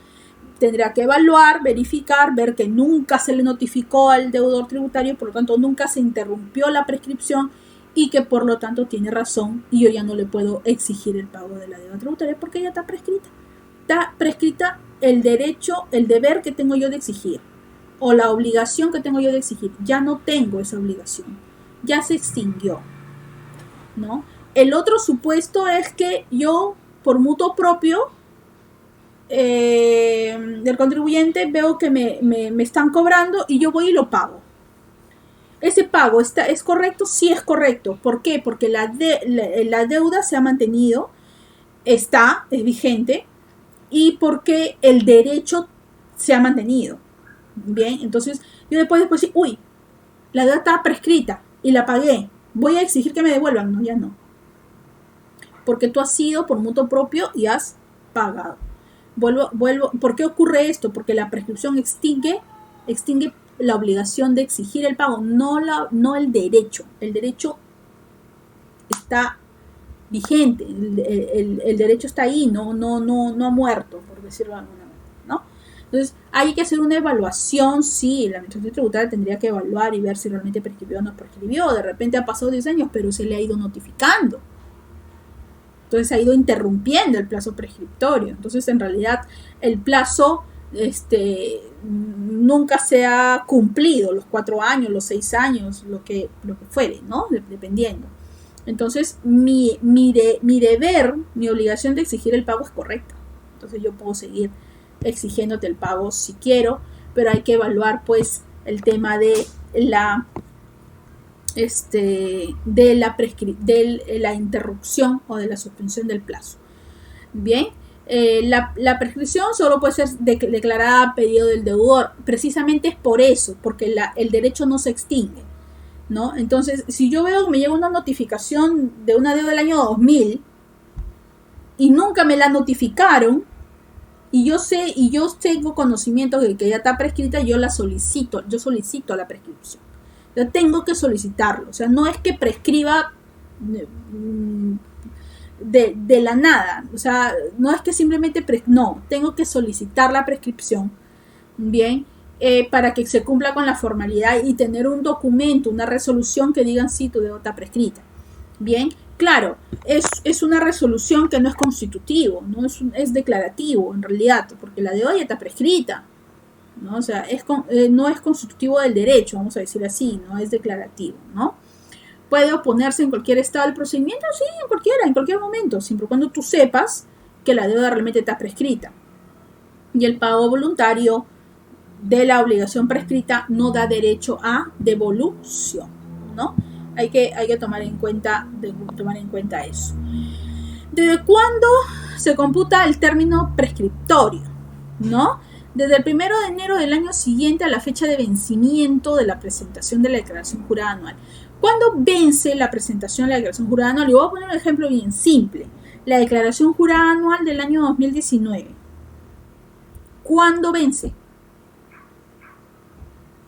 Tendrá que evaluar, verificar, ver que nunca se le notificó al deudor tributario, por lo tanto nunca se interrumpió la prescripción y que por lo tanto tiene razón y yo ya no le puedo exigir el pago de la deuda tributaria porque ya está prescrita. Está prescrita el derecho, el deber que tengo yo de exigir o la obligación que tengo yo de exigir. Ya no tengo esa obligación, ya se extinguió, ¿no? El otro supuesto es que yo, por mutuo propio del contribuyente, veo que me están cobrando y yo voy y lo pago. ¿Ese pago es correcto? Sí, es correcto. ¿Por qué? Porque la deuda se ha mantenido, es vigente, y porque el derecho se ha mantenido. Bien, entonces yo después decir, uy, la deuda está prescrita y la pagué, voy a exigir que me devuelvan. No, ya no. Porque tú has sido por mutuo propio y has pagado. Vuelvo. ¿Por qué ocurre esto? Porque la prescripción extingue la obligación de exigir el pago, no el derecho. El derecho está vigente, el derecho está ahí, no ha muerto, por decirlo de alguna manera, ¿no? Entonces, hay que hacer una evaluación. Sí, la administración tributaria tendría que evaluar y ver si realmente prescribió o no prescribió. De repente ha pasado 10 años, pero se le ha ido notificando. Entonces ha ido interrumpiendo el plazo prescriptorio. Entonces, en realidad, el plazo nunca se ha cumplido, los 4 años, los 6 años, lo que fuere, ¿no? Dependiendo. Entonces, mi deber, mi obligación de exigir el pago es correcta. Entonces, yo puedo seguir exigiéndote el pago si quiero, pero hay que evaluar, pues, el tema de de la interrupción o de la suspensión del plazo. Bien, la prescripción solo puede ser declarada a pedido del deudor. Precisamente es por eso, porque el derecho no se extingue, ¿no? Entonces, si yo veo que me llega una notificación de una deuda del año 2000 y nunca me la notificaron, y yo tengo conocimiento de que ya está prescrita, yo solicito la prescripción. Yo tengo que solicitarlo. O sea, no es que prescriba de la nada. O sea, no es que simplemente no, tengo que solicitar la prescripción, bien, para que se cumpla con la formalidad y tener un documento, una resolución que digan sí, tu deuda está prescrita. Bien, claro, es una resolución que no es constitutivo, no es declarativo en realidad, porque la deuda ya está prescrita, ¿no? O sea, no es constitutivo del derecho, vamos a decir así, no es declarativo, ¿no? ¿Puede oponerse en cualquier estado del procedimiento? Sí, en cualquier momento, siempre y cuando tú sepas que la deuda realmente está prescrita. Y el pago voluntario de la obligación prescrita no da derecho a devolución, ¿no? Hay que tomar en cuenta eso. ¿Desde cuándo se computa el término prescriptorio? ¿No? Desde el 1 de enero del año siguiente a la fecha de vencimiento de la presentación de la declaración jurada anual. ¿Cuándo vence la presentación de la declaración jurada anual? Y voy a poner un ejemplo bien simple. La declaración jurada anual del año 2019. ¿Cuándo vence?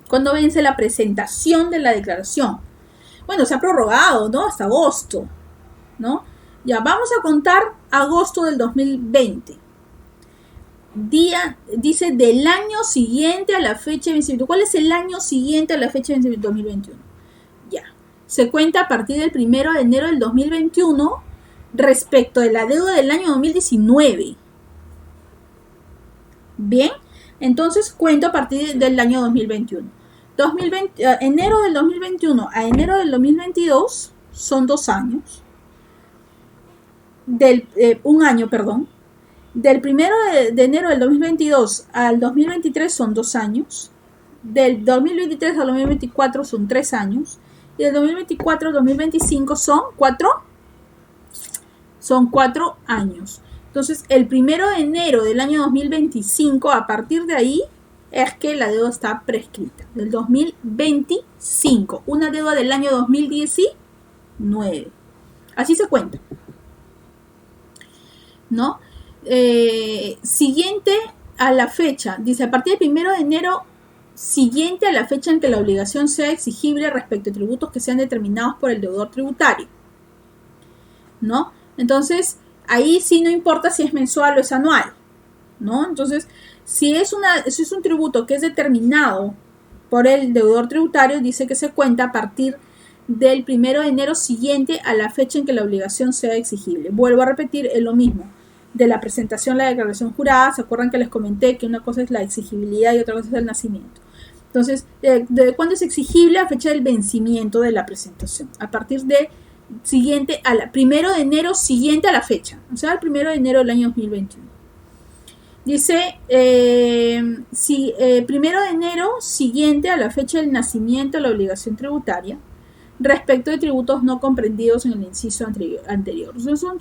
¿Cuándo vence la presentación de la declaración? Bueno, se ha prorrogado, ¿no? Hasta agosto, ¿no? Ya, vamos a contar agosto del 2020. Dice del año siguiente a la fecha de vencimiento. ¿Cuál es el año siguiente a la fecha de vencimiento? 2021. Ya. Se cuenta a partir del 1 de enero del 2021 respecto de la deuda del año 2019. Bien, entonces cuento a partir del año 2021. Enero del 2021 a enero del 2022 son 2 años. Un año, perdón. Del 1 de enero del 2022 al 2023 son 2 años. Del 2023 al 2024 son 3 años. Y del 2024 al 2025 son 4 años. Entonces, el 1 de enero del año 2025, a partir de ahí, es que la deuda está prescrita. Del 2025. Una deuda del año 2019. Así se cuenta, ¿no? Siguiente a la fecha, dice a partir del 1 de enero siguiente a la fecha en que la obligación sea exigible respecto a tributos que sean determinados por el deudor tributario, ¿no? Entonces, ahí sí no importa si es mensual o es anual, ¿no? Entonces, si es un tributo que es determinado por el deudor tributario, dice que se cuenta a partir del 1 de enero siguiente a la fecha en que la obligación sea exigible. Vuelvo a repetir, es lo mismo. De la presentación de la declaración jurada, ¿se acuerdan que les comenté que una cosa es la exigibilidad y otra cosa es el nacimiento? Entonces, ¿de cuándo es exigible? A fecha del vencimiento de la presentación. A partir de siguiente, 1 de enero siguiente a la fecha. O sea, el 1 de enero del año 2021. Dice, 1 de enero siguiente a la fecha del nacimiento de la obligación tributaria, respecto de tributos no comprendidos en el inciso anterior. Son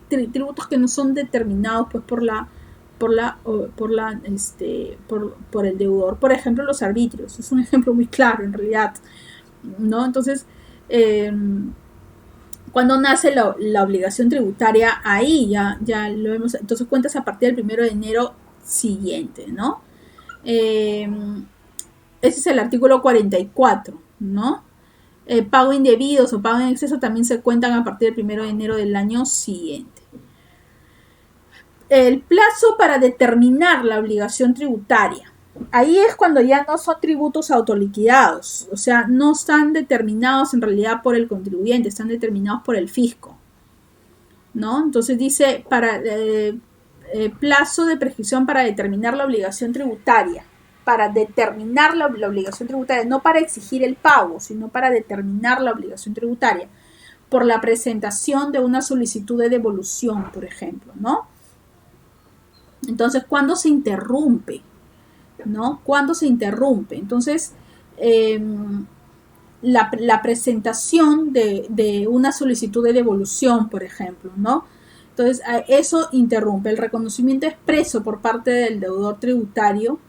tributos que no son determinados pues por el deudor. Por ejemplo, los arbitrios. Es un ejemplo muy claro en realidad, ¿no? Entonces, cuando nace la obligación tributaria, ahí ya lo vemos. Entonces cuentas a partir del 1 de enero siguiente, ¿no? Ese es el artículo 44, ¿no? Pago indebidos o pago en exceso también se cuentan a partir del 1 de enero del año siguiente. El plazo para determinar la obligación tributaria. Ahí es cuando ya no son tributos autoliquidados, o sea, no están determinados en realidad por el contribuyente, están determinados por el fisco, ¿no? Entonces dice, plazo de prescripción para determinar la obligación tributaria. Para determinar la obligación tributaria, no para exigir el pago, sino para determinar la obligación tributaria, por la presentación de una solicitud de devolución, por ejemplo, ¿no? Entonces, ¿cuándo se interrumpe? ¿No? ¿Cuándo se interrumpe? Entonces, la presentación de una solicitud de devolución, por ejemplo, ¿no? Entonces, eso interrumpe el reconocimiento expreso por parte del deudor tributario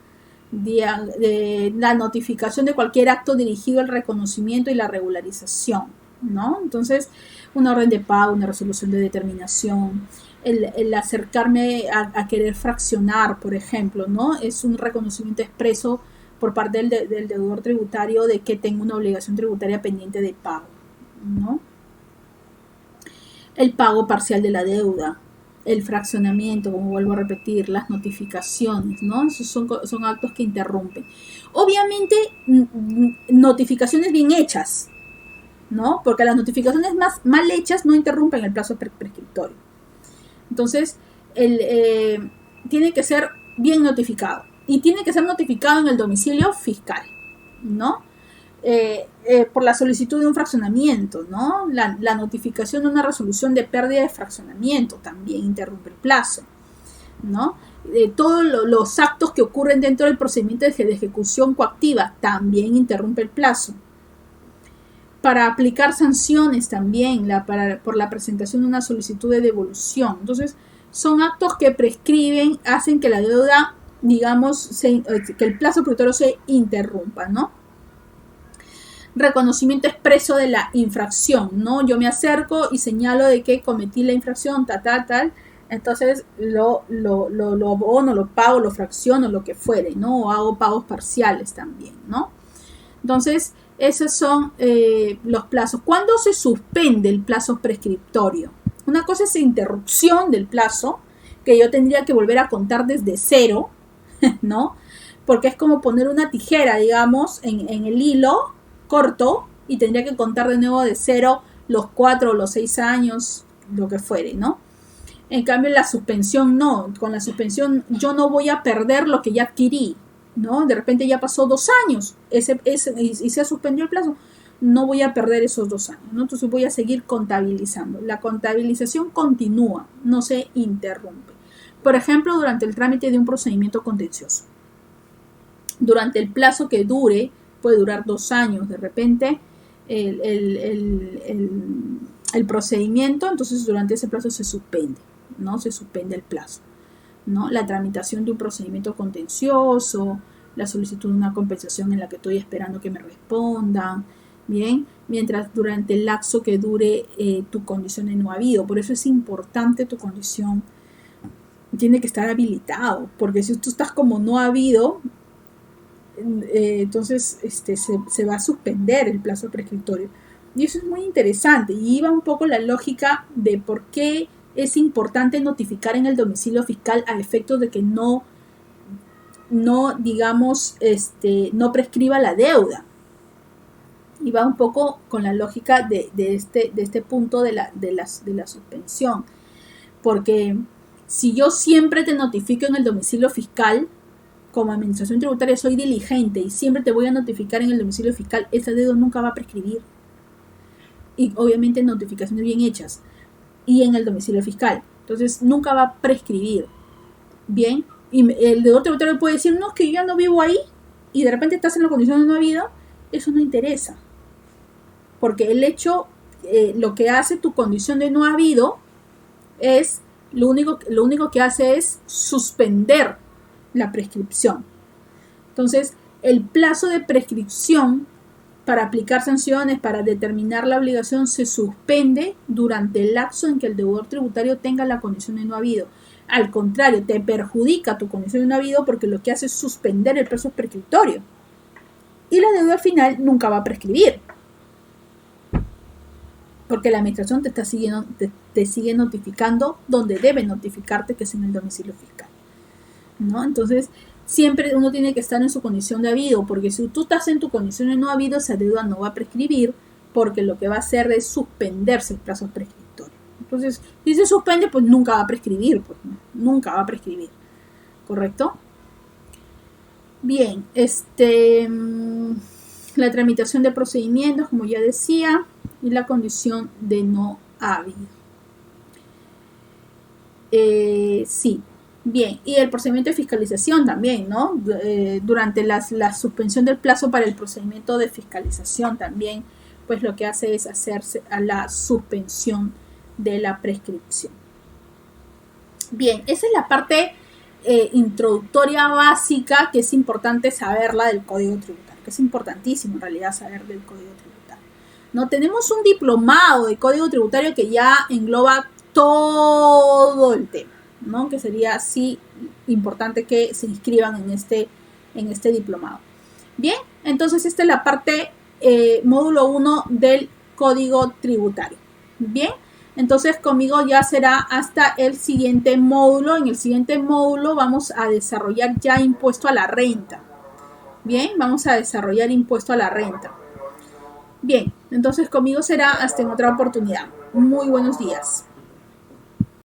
de la notificación de cualquier acto dirigido al reconocimiento y la regularización, ¿no? Entonces, una orden de pago, una resolución de determinación, el acercarme a querer fraccionar, por ejemplo, ¿no? Es un reconocimiento expreso por parte del deudor tributario de que tengo una obligación tributaria pendiente de pago, ¿no? El pago parcial de la deuda, el fraccionamiento, como vuelvo a repetir, las notificaciones, ¿no? Esos son actos que interrumpen. Obviamente, notificaciones bien hechas, ¿no? Porque las notificaciones mal hechas no interrumpen el plazo prescriptorio. Entonces, tiene que ser bien notificado. Y tiene que ser notificado en el domicilio fiscal, ¿no? Por la solicitud de un fraccionamiento, ¿no? La notificación de una resolución de pérdida de fraccionamiento también interrumpe el plazo, ¿no? Todos los actos que ocurren dentro del procedimiento de ejecución coactiva también interrumpe el plazo. Para aplicar sanciones también, por la presentación de una solicitud de devolución. Entonces, son actos que prescriben, hacen que la deuda, digamos, que el plazo prescriptorio se interrumpa, ¿no? Reconocimiento expreso de la infracción, ¿no? Yo me acerco y señalo de que cometí la infracción, tal, entonces lo abono, lo pago, lo fracciono, lo que fuere, ¿no? O hago pagos parciales también, ¿no? Entonces, esos son los plazos. ¿Cuándo se suspende el plazo prescriptorio? Una cosa es interrupción del plazo, que yo tendría que volver a contar desde cero, ¿no? Porque es como poner una tijera, digamos, en el hilo corto y tendría que contar de nuevo de cero los 4 o los 6 años, lo que fuere, ¿no? En cambio, la suspensión no. Con la suspensión yo no voy a perder lo que ya adquirí, ¿no? De repente ya pasó 2 años y se suspendió el plazo. No voy a perder esos 2 años, ¿no? Entonces voy a seguir contabilizando. La contabilización continúa, no se interrumpe. Por ejemplo, durante el trámite de un procedimiento contencioso. Durante el plazo que dure, puede durar 2 años de repente el procedimiento, entonces durante ese plazo se suspende, ¿no? Se suspende el plazo, ¿no? La tramitación de un procedimiento contencioso, la solicitud de una compensación en la que estoy esperando que me respondan, bien, mientras durante el lapso que dure tu condición de no habido. Por eso es importante tu condición, tiene que estar habilitado, porque si tú estás como no habido, entonces se va a suspender el plazo prescriptorio. Y eso es muy interesante, y iba un poco la lógica de por qué es importante notificar en el domicilio fiscal a efectos de que no digamos, no prescriba la deuda. Y va un poco con la lógica de este punto de la suspensión. Porque si yo siempre te notifico en el domicilio fiscal, como administración tributaria soy diligente y siempre te voy a notificar en el domicilio fiscal, esa deuda nunca va a prescribir. Y obviamente notificaciones bien hechas y en el domicilio fiscal. Entonces nunca va a prescribir. Bien, y el deudor tributario puede decir, no, es que yo ya no vivo ahí y de repente estás en la condición de no habido. Eso no interesa. Porque el hecho, lo que hace tu condición de no habido es, lo único que hace es suspender la prescripción. Entonces, el plazo de prescripción para aplicar sanciones, para determinar la obligación, se suspende durante el lapso en que el deudor tributario tenga la condición de no habido. Al contrario, te perjudica tu condición de no habido porque lo que hace es suspender el plazo prescriptorio. Y la deuda final nunca va a prescribir. Porque la administración te sigue notificando donde debe notificarte, que es en el domicilio fiscal, ¿no? Entonces, siempre uno tiene que estar en su condición de habido, porque si tú estás en tu condición de no habido, esa deuda no va a prescribir, porque lo que va a hacer es suspenderse el plazo prescriptorio. Entonces, si se suspende, pues nunca va a prescribir, pues no, nunca va a prescribir, ¿correcto? Bien, la tramitación de procedimientos, como ya decía, y la condición de no habido. Sí, Bien, y el procedimiento de fiscalización también, ¿no? Durante la suspensión del plazo para el procedimiento de fiscalización también, pues lo que hace es hacerse a la suspensión de la prescripción. Bien, esa es la parte introductoria básica que es importante saberla del Código Tributario, que es importantísimo en realidad saber del Código Tributario. ¿No? Tenemos un diplomado de Código Tributario que ya engloba todo el tema, ¿no? Que sería así importante que se inscriban en este diplomado. Bien, entonces esta es la parte módulo 1 del Código Tributario. Bien, entonces conmigo ya será hasta el siguiente módulo. En el siguiente módulo vamos a desarrollar ya impuesto a la renta. Bien, vamos a desarrollar impuesto a la renta. Bien, entonces conmigo será hasta en otra oportunidad. Muy buenos días.